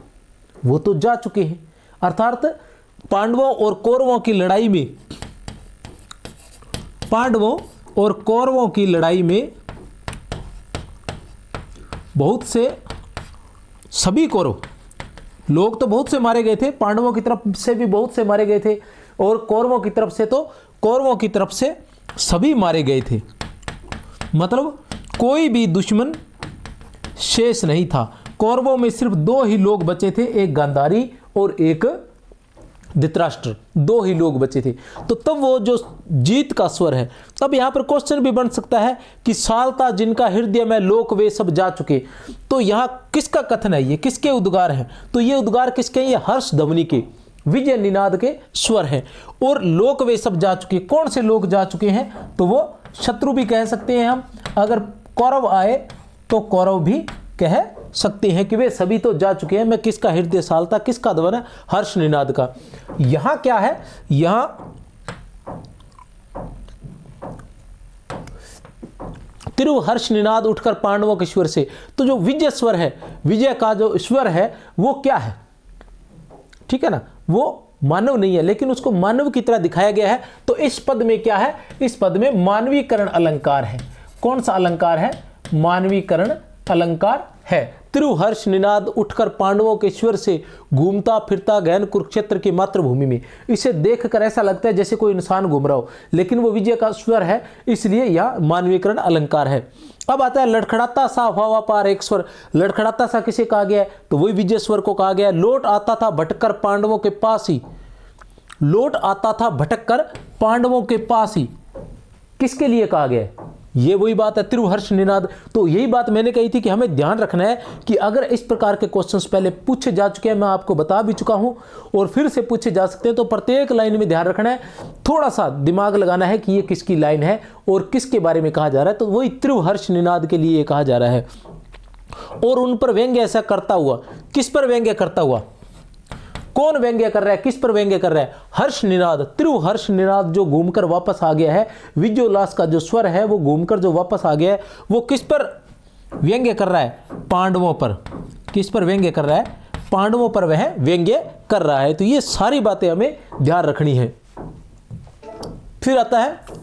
वो तो जा चुके हैं। अर्थात पांडवों और कौरवों की लड़ाई में, पांडवों और कौरवों की लड़ाई में बहुत से, सभी कौरव लोग तो बहुत से मारे गए थे, पांडवों की तरफ से भी बहुत से मारे गए थे और कौरवों की तरफ से तो कौरवों की तरफ से सभी मारे गए थे। मतलब कोई भी दुश्मन शेष नहीं था। कौरवों में सिर्फ दो ही लोग बचे थे, एक गांधारी और एक धृतराष्ट्र, दो ही लोग बचे थे। तो तब वो जो जीत का स्वर है, तब यहाँ पर क्वेश्चन भी बन सकता है कि सालता जिनका हृदय में, लोक वे सब जा चुके। तो यहाँ किसका कथन है, ये किसके उद्गार हैं? तो ये उद्गार किसके हैं? ये हर्ष ध्वनि के, विजय निनाद के स्वर हैं। और लोक वे सब जा चुके, कौन से लोग जा चुके हैं? तो वो शत्रु भी कह सकते हैं हम, अगर कौरव आए तो कौरव भी कह सकते हैं कि वे सभी तो जा चुके हैं। मैं किसका हृदय सालता, किसका ध्वन है? हर्ष निनाद का। यहां क्या है, यहां तिरु हर्ष निनाद उठकर पांडवों के स्वर से, तो जो विजय स्वर है, विजय का जो स्वर है वो क्या है? ठीक है ना, वो मानव नहीं है, लेकिन उसको मानव की तरह दिखाया गया है। तो इस पद में क्या है, इस पद में मानवीकरण अलंकार है। कौन सा अलंकार है, मानवीकरण अलंकार है। त्रिहर्ष निनाद उठकर पांडवों के स्वर से घूमता फिरता गहन कुरुक्षेत्र की मातृभूमि में। इसे देखकर ऐसा लगता है जैसे कोई इंसान घूम रहा हो, लेकिन वो विजय का स्वर है, इसलिए यह मानवीकरण अलंकार है। अब आता है लड़खड़ाता सा हवा पार एक स्वर। लड़खड़ाता सा किसे कहा गया है, तो वही विजय स्वर को कहा गया है। लौट आता था भटकर पांडवों के पास ही, लौट आता था भटककर पांडवों के पास ही, किसके लिए कहा गया है, ये वही बात है, त्रिहर्ष निनाद। तो यही बात मैंने कही थी कि हमें ध्यान रखना है कि अगर इस प्रकार के क्वेश्चंस पहले पूछे जा चुके हैं, मैं आपको बता भी चुका हूं और फिर से पूछे जा सकते हैं, तो प्रत्येक लाइन में ध्यान रखना है, थोड़ा सा दिमाग लगाना है कि ये किसकी लाइन है और किसके बारे में कहा जा रहा है। तो वही त्रिहर्ष निनाद के लिए कहा जा रहा है। और उन पर व्यंग्य ऐसा करता हुआ, किस पर व्यंग्य करता हुआ, कौन व्यंग्य कर रहा है, किस पर व्यंग्य कर रहा है, हर्ष निनाद, त्रिहर्ष निनाद जो घूमकर वापस आ गया है, विजयोल्लास का जो स्वर है वो घूमकर जो वापस आ गया है, वो किस पर व्यंग्य कर रहा है, पांडवों पर। किस पर व्यंग्य कर रहा है, पांडवों पर वह व्यंग्य कर रहा है। तो ये सारी बातें हमें ध्यान रखनी है। फिर आता है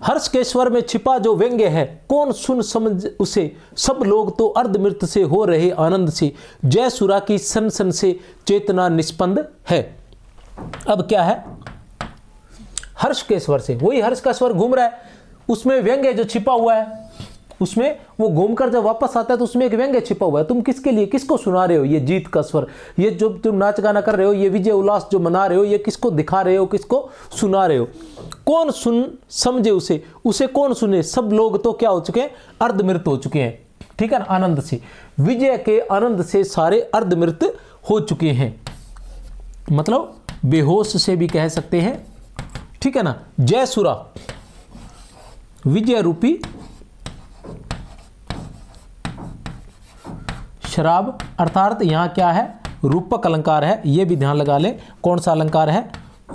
हर्ष के स्वर में छिपा जो व्यंग्य है, कौन सुन समझ उसे, सब लोग तो अर्धमृत से हो रहे आनंद से, जय सुरा की सन सन से चेतना निष्पंद है। अब क्या है, हर्ष के स्वर से, वही हर्ष का स्वर घूम रहा है, उसमें व्यंग्य जो छिपा हुआ है, उसमें वो घूमकर जब वापस आता है तो उसमें एक व्यंग्य छिपा हुआ है। तुम किसके लिए, किसको सुना रहे हो, ये जीत का स्वर, ये जो तुम नाच गाना कर रहे हो, ये विजय उल्लास जो मना रहे हो, ये किसको दिखा रहे हो, किसको सुना रहे हो। कौन सुन समझे उसे, उसे कौन सुने, सब लोग तो क्या हो चुके हैं, अर्धमृत हो चुके हैं। ठीक है ना, आनंद से, विजय के आनंद से सारे अर्धमृत हो चुके हैं, मतलब बेहोश से भी कह सकते हैं। ठीक है ना, जय सुरा, विजय रूपी शराब, अर्थात यहां क्या है, रूपक अलंकार है, यह भी ध्यान लगा ले। कौन सा अलंकार है,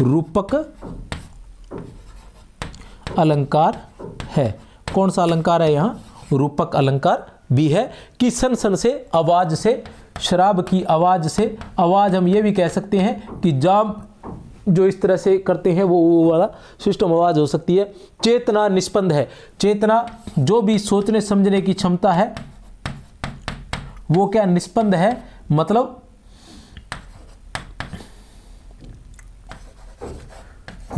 रूपक अलंकार है। कौन सा अलंकार है, यहां रूपक अलंकार भी है। कि सन सन से, आवाज से, शराब की आवाज से, आवाज हम ये भी कह सकते हैं कि जाम जो इस तरह से करते हैं वो वाला सिस्टम आवाज हो सकती है। चेतना निष्पंद है, चेतना जो भी सोचने समझने की क्षमता है वो क्या, निष्पंद है, मतलब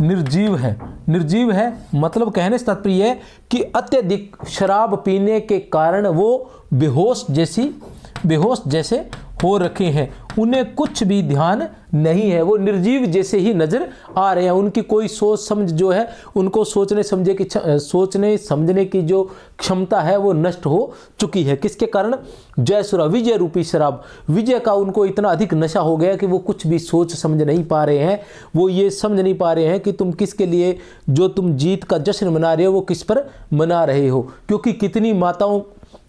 निर्जीव है। निर्जीव है मतलब कहने से तात्पर्य है कि अत्यधिक शराब पीने के कारण वो बेहोश जैसे हो रखे हैं, उन्हें कुछ भी ध्यान नहीं है, वो निर्जीव जैसे ही नजर आ रहे हैं। उनकी कोई सोच समझ जो है, उनको सोचने समझने की जो क्षमता है वो नष्ट हो चुकी है। किसके कारण, जयसुरा, विजय रूपी शराब, विजय का उनको इतना अधिक नशा हो गया कि वो कुछ भी सोच समझ नहीं पा रहे हैं। वो ये समझ नहीं पा रहे हैं कि तुम किसके लिए जो तुम जीत का जश्न मना रहे हो वो किस पर मना रहे हो। क्योंकि कितनी माताओं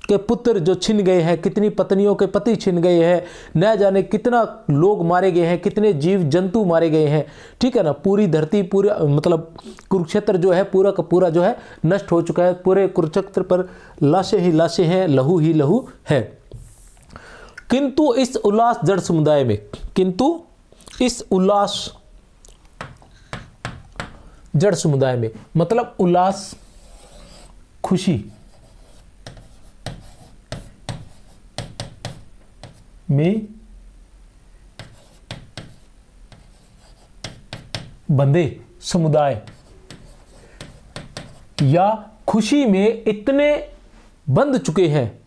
के पुत्र जो छिन गए हैं, कितनी पत्नियों के पति छिन गए हैं, न जाने कितना लोग मारे गए हैं, कितने जीव जंतु मारे गए हैं। ठीक है ना, पूरी धरती, पूरा मतलब कुरुक्षेत्र जो है पूरा का पूरा जो है नष्ट हो चुका है। पूरे कुरुक्षेत्र पर लाशें ही लाशें हैं, लहू ही लहू है। किंतु इस उल्लास जड़ समुदाय में, किंतु इस उल्लास जड़ समुदाय में मतलब उल्लास, खुशी में बंधे समुदाय या खुशी में इतने बंध चुके हैं,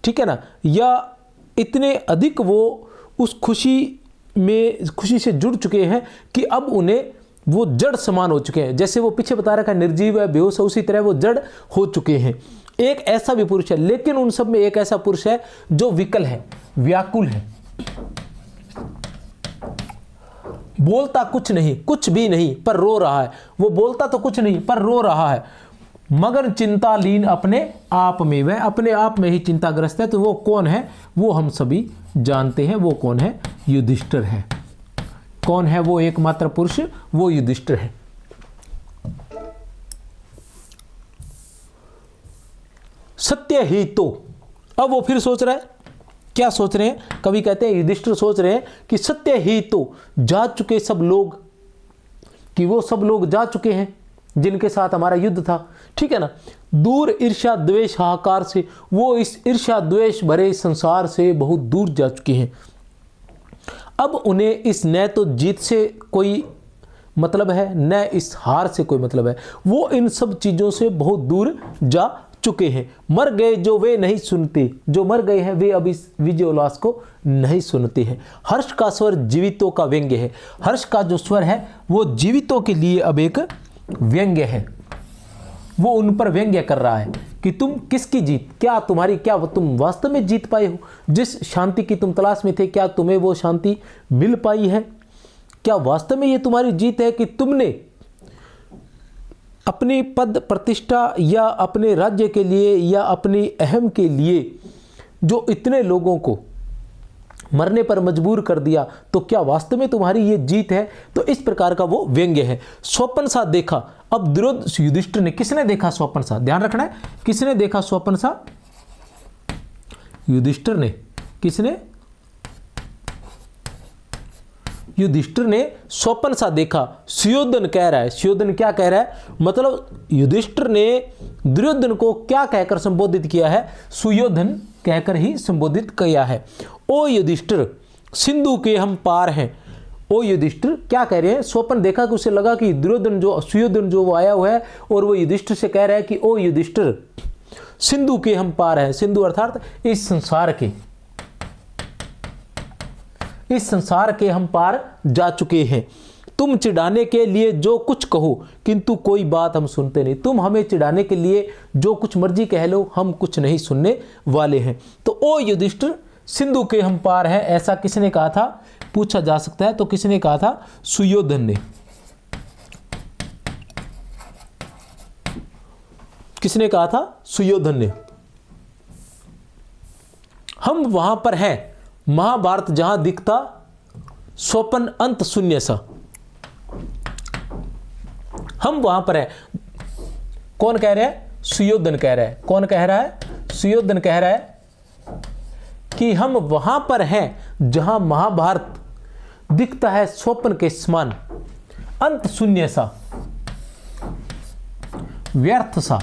ठीक है ना, या इतने अधिक वो उस खुशी से जुड़ चुके हैं कि अब उन्हें वो जड़ समान हो चुके हैं। जैसे वो पीछे बता रखा है निर्जीव है, बेहोश है, उसी तरह वो जड़ हो चुके हैं। एक ऐसा भी पुरुष है, लेकिन उन सब में एक ऐसा पुरुष है जो विकल है, व्याकुल है, बोलता कुछ नहीं, कुछ भी नहीं, पर रो रहा है। वो बोलता तो कुछ नहीं पर रो रहा है। मगर चिंतालीन अपने आप में, वह अपने आप में ही चिंताग्रस्त है। तो वो कौन है, वो हम सभी जानते हैं। वो कौन है, युधिष्ठिर है। कौन है वो एकमात्र पुरुष, वो युधिष्ठिर है। सत्य ही तो, अब वो फिर सोच रहा है क्या सोच रहे हैं? कवि कहते हैं, युधिष्ठिर सोच रहे हैं कि सत्य ही तो जा चुके सब लोग, कि वो सब लोग जा चुके हैं जिनके साथ हमारा युद्ध था, ठीक है ना। दूर ईर्ष्या द्वेष हाहाकार से, वो इस ईर्ष्या द्वेष भरे संसार से बहुत दूर जा चुके हैं। अब उन्हें इस न तो जीत से कोई मतलब है, न इस हार से कोई मतलब है। वो इन सब चीज़ों से बहुत दूर जा चुके हैं। मर गए जो वे नहीं सुनते, जो मर गए हैं वे अब इस विजय उल्लास को नहीं सुनते हैं। हर्ष का स्वर जीवितों का व्यंग्य है। हर्ष का जो स्वर है वो जीवितों के लिए अब एक व्यंग्य है। वो उन पर व्यंग्य कर रहा है कि तुम किसकी जीत, क्या तुम्हारी, क्या तुम वास्तव में जीत पाए हो? जिस शांति की तुम तलाश में थे, क्या तुम्हें वो शांति मिल पाई है? क्या वास्तव में ये तुम्हारी जीत है कि तुमने अपनी पद प्रतिष्ठा या अपने राज्य के लिए या अपनी अहम के लिए जो इतने लोगों को मरने पर मजबूर कर दिया, तो क्या वास्तव में तुम्हारी ये जीत है? तो इस प्रकार का वो व्यंग्य है। स्वप्न सा देखा। अब युधिष्ठिर ने, किसने देखा स्वप्न सा? ध्यान रखना है, किसने देखा स्वप्न सा? युधिष्ठिर ने। किसने? युधिष्ठिर ने स्वप्न सा देखा। सुयोधन कह रहा है। सुयोधन क्या कह रहा है? मतलब युधिष्ठिर ने दुर्योधन को क्या कहकर संबोधित किया है? सुयोधन कहकर ही संबोधित किया है। ओ युधिष्ठिर, सिंधु के हम पार हैं। ओ युधिष्ठिर क्या कह रहे हैं? स्वप्न देखा कि उसे लगा कि दुर्योधन जो, सुयोधन जो वो आया हुआ है और वो युधिष्ठिर से कह रहा है कि ओ युधिष्ठिर, सिंधु के हम पार हैं। सिंधु अर्थात इस संसार के, इस संसार के हम पार जा चुके हैं। तुम चिढ़ाने के लिए जो कुछ कहो, किंतु कोई बात हम सुनते नहीं। तुम हमें चिढ़ाने के लिए जो कुछ मर्जी कह लो, हम कुछ नहीं सुनने वाले हैं। तो ओ युधिष्ठिर, सिंधु के हम पार हैं, ऐसा किसने कहा था? पूछा जा सकता है। तो किसने कहा था? सुयोधन ने। किसने कहा था? सुयोधन ने। हम वहां पर हैं, महाभारत जहां दिखता स्वप्न अंत शून्य सा। हम वहां पर हैं। कौन कह रहा है? सुयोधन कह रहा है। कौन कह रहा है? सुयोधन कह रहा है कि हम वहां पर हैं जहां महाभारत दिखता है स्वप्न के समान, अंत शून्य सा, व्यर्थ सा,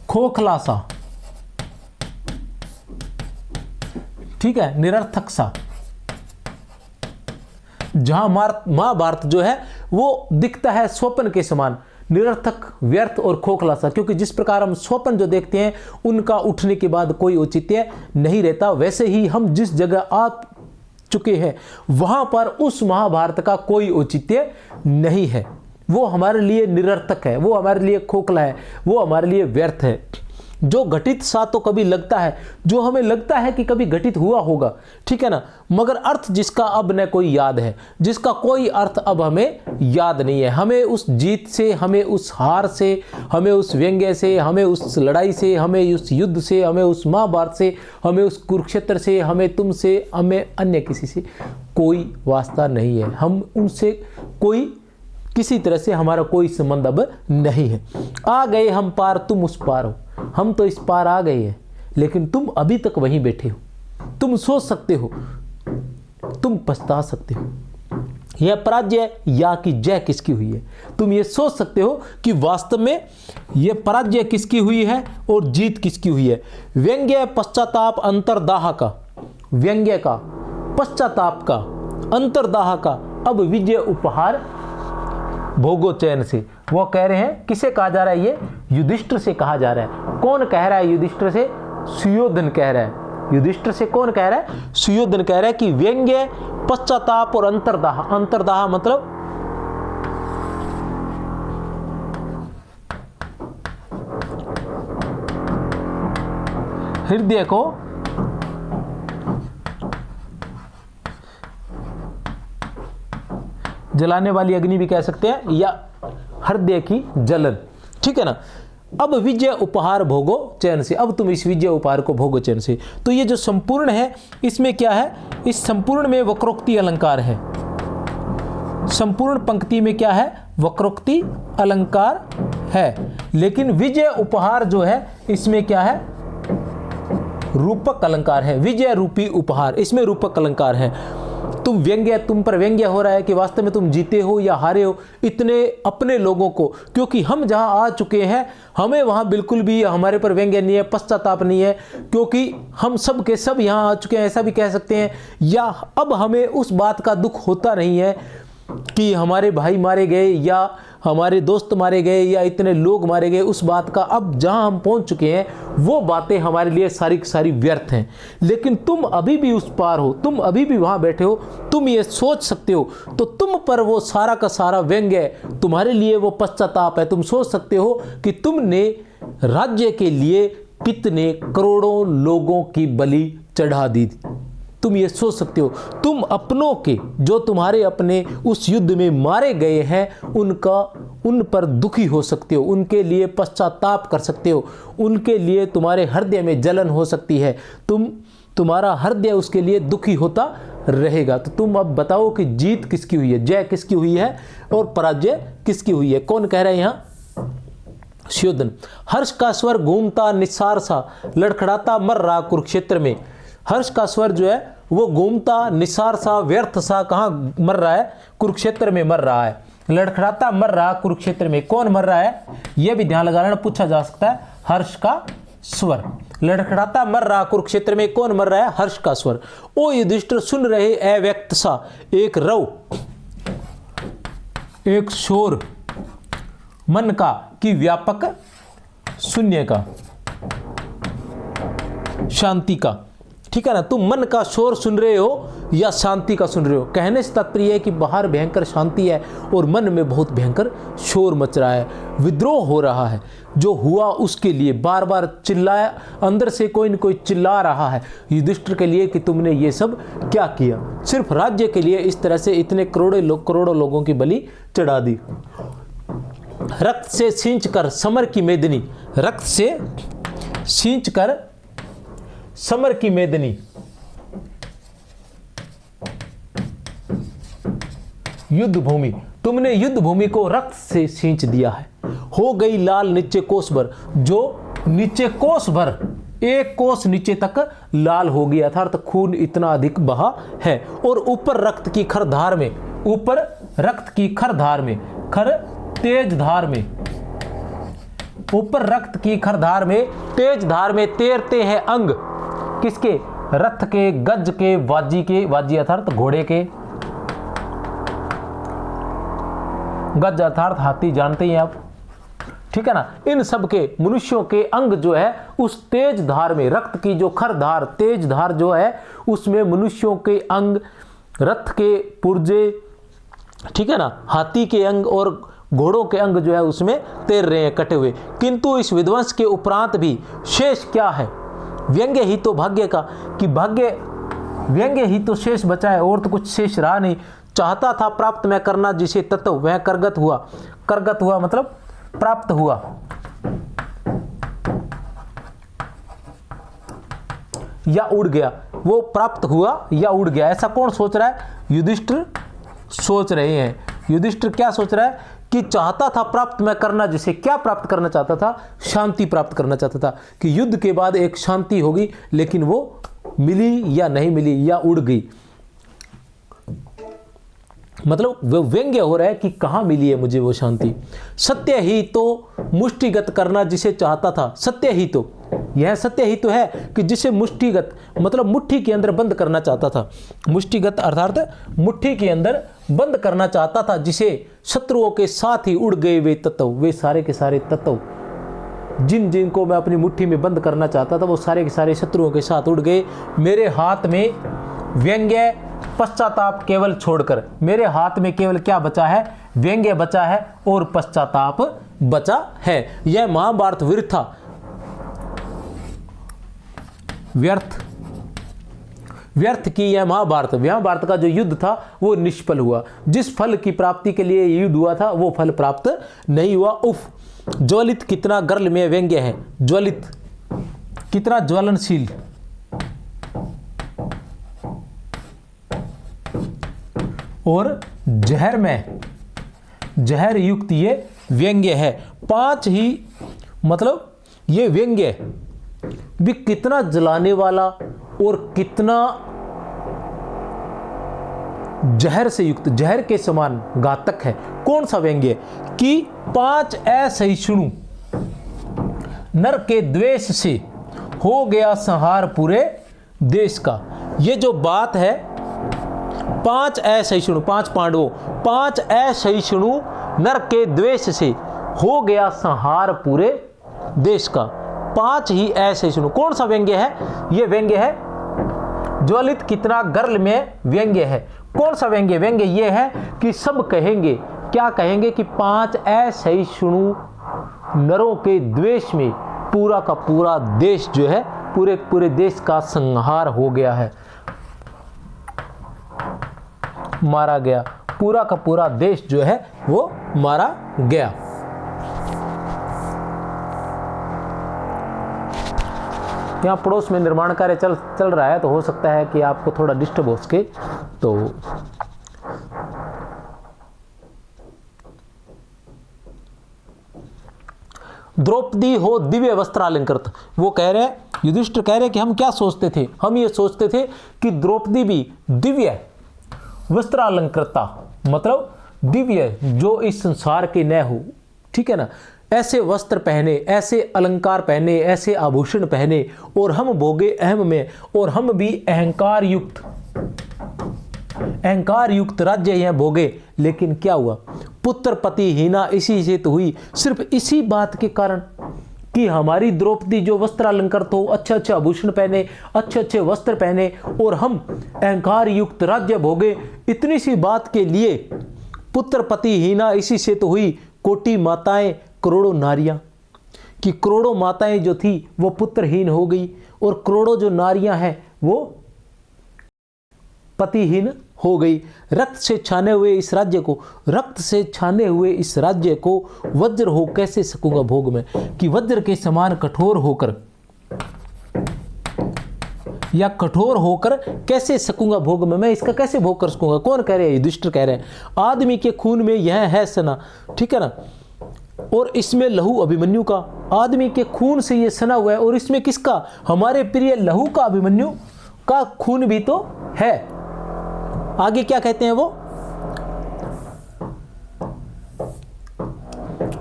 खोखला सा, ठीक है, निरर्थक सा। जहां महाभारत जो है वो दिखता है स्वप्न के समान, निरर्थक, व्यर्थ और खोखला सा। क्योंकि जिस प्रकार हम स्वप्न जो देखते हैं उनका उठने के बाद कोई औचित्य नहीं रहता, वैसे ही हम जिस जगह आ चुके हैं वहां पर उस महाभारत का कोई औचित्य नहीं है। वो हमारे लिए निरर्थक है, वो हमारे लिए खोखला है, वो हमारे लिए व्यर्थ है। जो घटित सा तो कभी लगता है, जो हमें लगता है कि कभी घटित हुआ होगा, ठीक है ना, मगर अर्थ जिसका अब न कोई याद है, जिसका कोई अर्थ अब हमें याद नहीं है। हमें उस जीत से, हमें उस हार से, हमें उस व्यंग्य से, हमें उस लड़ाई से, हमें उस युद्ध से, हमें उस महाभारत से, हमें उस कुरुक्षेत्र से, हमें तुमसे, हमें अन्य किसी से कोई वास्ता नहीं है। हम उनसे कोई, किसी तरह से हमारा कोई संबंध अब नहीं है। आ गए हम पार, तुम उस पार हो। हम तो इस पार आ गए हैं, लेकिन तुम अभी तक वहीं बैठे हो। तुम सोच सकते हो, तुम पछता सकते हो, यह पराजय या कि जय किसकी हुई है। तुम ये सोच सकते हो कि वास्तव में यह पराजय किसकी हुई है और जीत किसकी हुई है। व्यंग्य पश्चाताप अंतर्दाह का, व्यंग्य का, पश्चाताप का, अंतर्दाह का अब विजय उपहार भोगो चैन से। वो कह रहे हैं, किसे कहा जा रहा है? ये युधिष्ठिर से कहा जा रहा है। कौन कह रहा है युधिष्ठिर से? सुयोधन कह रहा है। युधिष्ठिर से कौन कह रहा है? सुयोधन कह रहा है कि व्यंग्य, पश्चाताप और अंतर्दाह। अंतर्दाह मतलब हृदय को जलाने वाली अग्नि भी कह सकते हैं, या हृदय की जलन, ठीक है ना। अब विजय उपहार भोगो चैन से। अब तुम इस विजय उपहार को भोगो चैन से। तो ये जो संपूर्ण है, इसमें क्या है? इस संपूर्ण में वक्रोक्ति अलंकार है। संपूर्ण पंक्ति में क्या है? वक्रोक्ति अलंकार है। लेकिन विजय उपहार जो है, इसमें क्या है? रूपक अलंकार है, विजय रूपी उपहार, इसमें रूपक अलंकार है। तुम पर व्यंग्य हो रहा है कि वास्तव में तुम जीते हो या हारे हो, इतने अपने लोगों को, क्योंकि हम जहां आ चुके हैं हमें वहां बिल्कुल भी हमारे पर व्यंग्य नहीं है, पश्चाताप नहीं है, क्योंकि हम सब के सब यहां आ चुके हैं, ऐसा भी कह सकते हैं। या अब हमें उस बात का दुख होता नहीं है कि हमारे भाई मारे गए या हमारे दोस्त मारे गए या इतने लोग मारे गए, उस बात का अब जहां हम पहुंच चुके हैं वो बातें हमारे लिए सारी की सारी व्यर्थ हैं। लेकिन तुम अभी भी उस पार हो, तुम अभी भी वहां बैठे हो, तुम ये सोच सकते हो, तो तुम पर वो सारा का सारा व्यंग्य है, तुम्हारे लिए वो पश्चाताप है। तुम सोच सकते हो कि तुमने राज्य के लिए कितने करोड़ों लोगों की बलि चढ़ा दी। तुम ये सोच सकते हो, तुम अपनों के, जो तुम्हारे अपने उस युद्ध में मारे गए हैं, उन पर दुखी हो सकते हो, उनके लिए पश्चाताप कर सकते हो, उनके लिए तुम्हारे हृदय में जलन हो सकती है, तुम्हारा हृदय उसके लिए दुखी होता रहेगा। तो तुम अब बताओ कि जीत किसकी हुई है, जय किसकी हुई है और पराजय किसकी हुई है? कौन कह रहा है यहां? सुयोधन। हर्ष का स्वर घूमता निस्सार सा, लड़खड़ाता मर रहा कुरुक्षेत्र में। हर्ष का स्वर जो है वो घूमता निसार सा, व्यर्थ सा, कहाँ मर रहा है? कुरुक्षेत्र में मर रहा है। लड़खड़ाता मर रहा कुरुक्षेत्र में, कौन मर रहा है यह भी ध्यान लगाना, पूछा जा सकता है। हर्ष का स्वर, लड़खड़ाता मर रहा कुरुक्षेत्र में, कौन मर रहा है? हर्ष का स्वर। ओ युधिष्ठिर सुन रहे अव्यक्त सा, एक रव, एक शोर मन का कि व्यापक शून्य का, शांति का। ठीक है ना? तुम मन का शोर सुन रहे हो या शांति का सुन रहे हो? कहने से तात्पर्य है कि बाहर भयंकर शांति है और मन में बहुत भयंकर शोर मच रहा है, विद्रोह हो रहा है। जो हुआ उसके लिए बार बार चिल्लाया, अंदर से कोई न कोई चिल्ला रहा है युधिष्ठिर के लिए कि तुमने ये सब क्या किया, सिर्फ राज्य के लिए इस तरह से इतने करोड़ों लोगों की बलि चढ़ा दी। रक्त से सींच कर समर की मेदनी, रक्त से सींच कर समर की मेदनी, युद्ध भूमि, तुमने युद्ध भूमि को रक्त से सींच दिया है। हो गई लाल नीचे कोस भर, जो नीचे कोस भर, एक कोस नीचे तक लाल हो गया था, अर्थात खून इतना अधिक बहा है। और ऊपर रक्त की खर धार में, ऊपर रक्त की खर धार में, खर तेज धार में, ऊपर रक्त की खर धार में, तेज धार में तैरते हैं अंग किसके? रथ के, गज के, वाजी के, वाजी अर्थात घोड़े के, गज अर्थात हाथी, जानते हैं आप, ठीक है ना? इन सब के, मनुष्यों के अंग जो है उस तेज धार में, रक्त की जो खर धार, तेज धार जो है उसमें मनुष्यों के अंग, रथ के पुर्जे, ठीक है ना, हाथी के अंग और घोड़ों के अंग जो है उसमें तैर रहे हैं कटे हुए। किंतु इस विध्वंस के उपरांत भी शेष क्या है? व्यंग्य ही तो भाग्य का, कि भाग्य, व्यंग्य ही तो शेष बचा है, और तो कुछ शेष रहा नहीं। चाहता था प्राप्त मैं करना जिसे तत्व, वह करगत हुआ। करगत हुआ मतलब प्राप्त हुआ, या उड़ गया, वो प्राप्त हुआ या उड़ गया, ऐसा कौन सोच रहा है? युधिष्ठिर सोच रहे हैं। युधिष्ठिर क्या सोच रहा है कि चाहता था प्राप्त मैं करना जिसे, क्या प्राप्त करना चाहता था? शांति प्राप्त करना चाहता था, कि युद्ध के बाद एक शांति होगी, लेकिन वो मिली या नहीं मिली, या उड़ गई। मतलब वो व्यंग्य हो रहा है कि कहां मिली है मुझे वो शांति। सत्य ही तो मुष्टिगत करना जिसे चाहता था, सत्य ही तो, यह सत्य ही तो है कि जिसे मुष्टिगत मतलब मुट्ठी के अंदर बंद करना चाहता था। मुष्टिगत अर्थात मुट्ठी के अंदर बंद करना चाहता था, जिसे शत्रुओं के साथ ही उड़ गए वे तत्व, वे सारे के सारे तत्व जिनको मैं अपनी मुट्ठी में बंद करना चाहता था, वो सारे के सारे शत्रुओं के साथ उड़ गए। मेरे हाथ में व्यंग्य, पश्चाताप केवल छोड़कर, मेरे हाथ में केवल क्या बचा है? व्यंग्य बचा है और पश्चाताप बचा है। यह महाभारत वृथा, व्यर्थ की यह महाभारत का जो युद्ध था वो निष्फल हुआ। जिस फल की प्राप्ति के लिए युद्ध हुआ था वो फल प्राप्त नहीं हुआ। उफ, ज्वलित कितना गर्ल में व्यंग्य है, ज्वलित कितना ज्वलनशील, और जहर में, जहर युक्त ये व्यंग्य है। 5 ही मतलब ये व्यंग्य भी कितना जलाने वाला और कितना जहर से युक्त, जहर के समान घातक है। कौन सा व्यंग्य? कि 5 असहिष्णु नर के द्वेष से हो गया संहार पूरे देश का। ये जो बात है 5 असहिष्णु, 5 पांडवों, 5 असहिष्णु नर के द्वेष से हो गया संहार पूरे देश का। 5 ही असहिष्णु। कौन सा व्यंग्य है? ये व्यंग्य है ज्वलित कितना गर्ल में व्यंग्य है। कौन सा व्यंग्य? व्यंग्य ये है कि सब कहेंगे, क्या कहेंगे? कि 5 असहिष्णु नरों के द्वेष में पूरा का पूरा देश जो है, पूरे देश का संहार हो गया है, मारा गया। पूरा का पूरा देश जो है वो मारा गया। यहाँ पड़ोस में निर्माण कार्य चल रहा है, तो हो सकता है कि आपको थोड़ा डिस्टर्ब हो सके। तो द्रौपदी हो दिव्य वस्त्रालंकृत। वो कह रहे हैं, युधिष्ठिर कह रहे हैं कि हम क्या सोचते थे? हम ये सोचते थे कि द्रौपदी भी दिव्य वस्त्रालंकृता, मतलब दिव्य जो इस संसार के न हो, ठीक है ना, ऐसे वस्त्र पहने, ऐसे अलंकार पहने, ऐसे आभूषण पहने, और हम भोगे अहम में, और हम भी अहंकार युक्त राज्य यह भोगे। लेकिन क्या हुआ? पुत्र पति हीना इसी से तो हुई। सिर्फ इसी बात के कारण कि हमारी द्रौपदी जो वस्त्र अलंकृत हो, अच्छे अच्छे आभूषण पहने, अच्छे अच्छे वस्त्र पहने, और हम अहंकार युक्त राज्य भोगे, इतनी सी बात के लिए पुत्र पति हीना इसी से तो हुई कोटि माताएं करोड़ों नारियां, कि करोड़ों माताएं जो थी वो पुत्रहीन हो गई, और करोड़ों जो नारियां हैं वो पतिहीन हो गई। रक्त से छाने हुए इस राज्य को वज्र हो कैसे सकूंगा भोग में, कि वज्र के समान कठोर होकर कैसे सकूंगा भोग में, मैं इसका कैसे भोग कर सकूंगा। कौन कह रहे हैं? युधिष्ठिर कह रहे हैं, आदमी के खून में यह है सना, ठीक है ना, और इसमें लहू अभिमन्यु का। आदमी के खून से यह सना हुआ है, और इसमें किसका? हमारे प्रिय लहू का, अभिमन्यु का खून भी तो है। आगे क्या कहते हैं वो?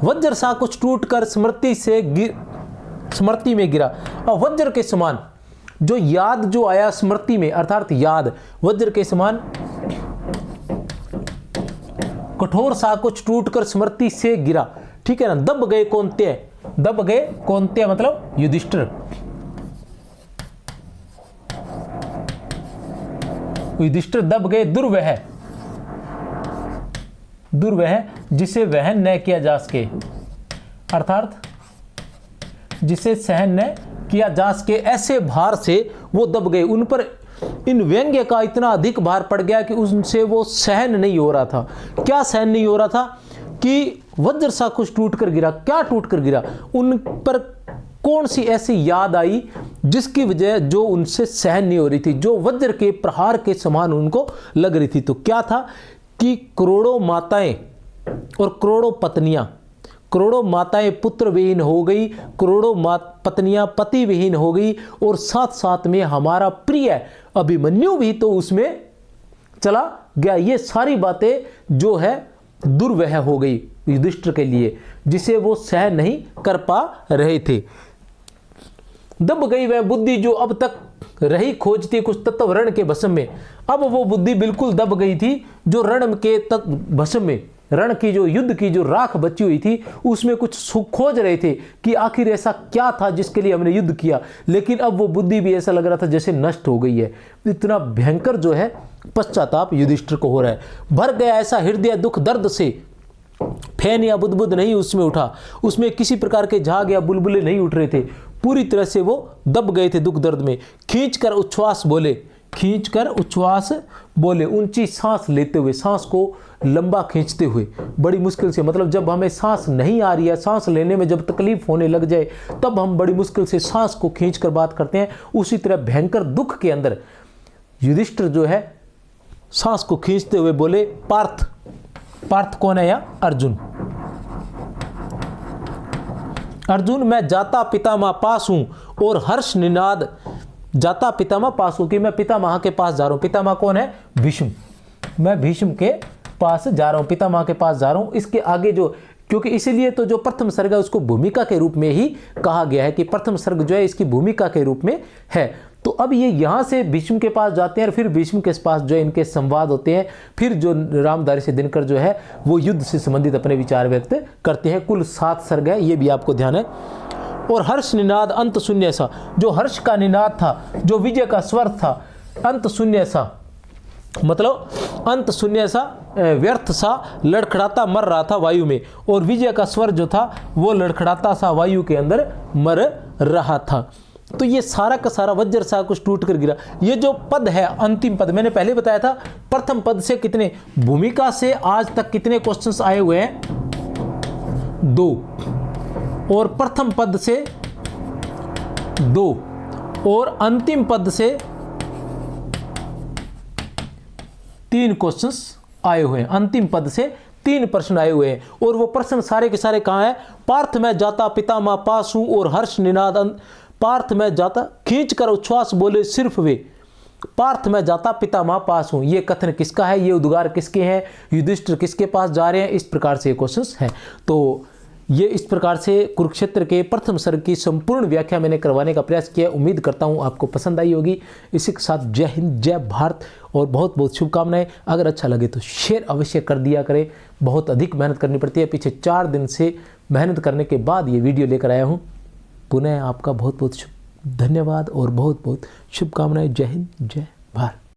वज्र सा कुछ टूटकर स्मृति में गिरा। और वज्र के समान जो याद जो आया स्मृति में, अर्थात याद, वज्र के समान कठोर सा कुछ टूटकर स्मृति से गिरा, ठीक है ना। दब गए कौन्तेय मतलब युधिष्ठिर। युधिष्ठिर दब गए। दुर्वह जिसे वहन न किया जा सके, अर्थात जिसे सहन न किया जा सके, ऐसे भार से वो दब गए। उन पर इन व्यंग्य का इतना अधिक भार पड़ गया कि उनसे वो सहन नहीं हो रहा था। क्या सहन नहीं हो रहा था? कि वज्र सा कुछ टूट कर गिरा। क्या टूट कर गिरा? उन पर कौन सी ऐसी याद आई जिसकी वजह जो उनसे सहन नहीं हो रही थी, जो वज्र के प्रहार के समान उनको लग रही थी। तो क्या था? कि करोड़ों माताएं और करोड़ों माताएं पुत्र विहीन हो गई, करोड़ों पत्नियां पति विहीन हो गई, और साथ साथ में हमारा प्रिय अभिमन्यु भी तो उसमें चला गया। ये सारी बातें जो है दुर्वह हो गई युधिष्ठिर के लिए, जिसे वो सहन नहीं कर पा रहे थे। दब गई वह बुद्धि जो अब तक रही खोजती कुछ तत्व रण के भस्म में। अब वो बुद्धि बिल्कुल दब गई थी जो रण के भस्म में, रण की जो युद्ध की जो राख बची हुई थी उसमें कुछ सुख खोज रहे थे कि आखिर ऐसा क्या था जिसके लिए हमने युद्ध किया। लेकिन अब वो बुद्धि भी ऐसा लग रहा था जैसे नष्ट हो गई है। इतना भयंकर जो है पश्चाताप युधिष्ठिर को हो रहा है। भर गया ऐसा हृदय दुख दर्द से, फैन या बुदबुद नहीं उसमें उठा, उसमें किसी प्रकार के झाग या बुलबुले नहीं उठ रहे थे। पूरी तरह से वो दब गए थे दुख दर्द में। खींचकर उच्छ्वास बोले, ऊंची सांस लेते हुए, सांस को लंबा खींचते हुए, बड़ी मुश्किल से, मतलब जब हमें सांस नहीं आ रही है, सांस लेने में जब तकलीफ होने लग जाए तब हम बड़ी मुश्किल से सांस को खींचकर बात करते हैं। उसी तरह भयंकर दुख के अंदर युधिष्ठिर जो है सांस को खींचते हुए बोले, पार्थ कौन है? या अर्जुन। अर्जुन मैं जाता पितामह पास हूँ और हर्ष निनाद, जाता पितामह पास हूँ कि मैं पितामह के पास जा रहा हूँ। पितामह कौन है? भीष्म। मैं भीष्म के पास जा रहा हूँ, पितामह के पास जा रहा हूँ। इसके आगे जो, क्योंकि इसीलिए तो जो प्रथम सर्ग है उसको भूमिका के रूप में ही कहा गया है कि प्रथम सर्ग जो है इसकी भूमिका के रूप में है। तो अब ये यहाँ से भीष्म के पास जाते हैं और फिर भीष्म के पास जो है इनके संवाद होते हैं। फिर जो रामधारी दिनकर जो है वो युद्ध से संबंधित अपने विचार व्यक्त करते हैं। कुल 7 सर्ग है, ये भी आपको ध्यान है। और हर्ष निनाद अंत शून्य सा, जो हर्ष का निनाद था, जो विजय का स्वर था, अंत शून्य सा मतलब अंत शून्य सा, व्यर्थ सा लड़खड़ाता मर रहा था वायु में, और विजय का स्वर जो था वो लड़खड़ाता सा वायु के अंदर मर रहा था। तो ये सारा का सारा वज्र सा कुछ टूट कर गिरा। ये जो पद है अंतिम पद, मैंने पहले बताया था प्रथम पद से कितने, भूमिका से आज तक कितने क्वेश्चंस आए हुए हैं? 2, और प्रथम पद से 2, और अंतिम पद से 3 क्वेश्चंस आए हुए हैं। अंतिम पद से 3 प्रश्न आए हुए हैं, और वो प्रश्न सारे के सारे कहाँ हैं? पार्थ में जाता पितामह पास हूं और हर्ष निनाद पार्थ में जाता, खींच कर उच्छ्वास बोले सिर्फ वे, पार्थ में जाता पितामह पास हूं। ये कथन किसका है? ये उद्गार किसके हैं? युधिष्ठिर किसके पास जा रहे हैं? इस प्रकार से क्वेश्चंस हैं। तो ये इस प्रकार से कुरुक्षेत्र के प्रथम सर्ग की संपूर्ण व्याख्या मैंने करवाने का प्रयास किया। उम्मीद करता हूँ आपको पसंद आई होगी। इसी के साथ जय हिंद, जय भारत और बहुत बहुत शुभकामनाएं। अगर अच्छा लगे तो शेयर अवश्य कर दिया करें। बहुत अधिक मेहनत करनी पड़ती है, पीछे 4 दिन से मेहनत करने के बाद ये वीडियो लेकर आया हूँ। पुनः आपका बहुत बहुत धन्यवाद और बहुत बहुत शुभकामनाएं। जय हिंद, जय भारत।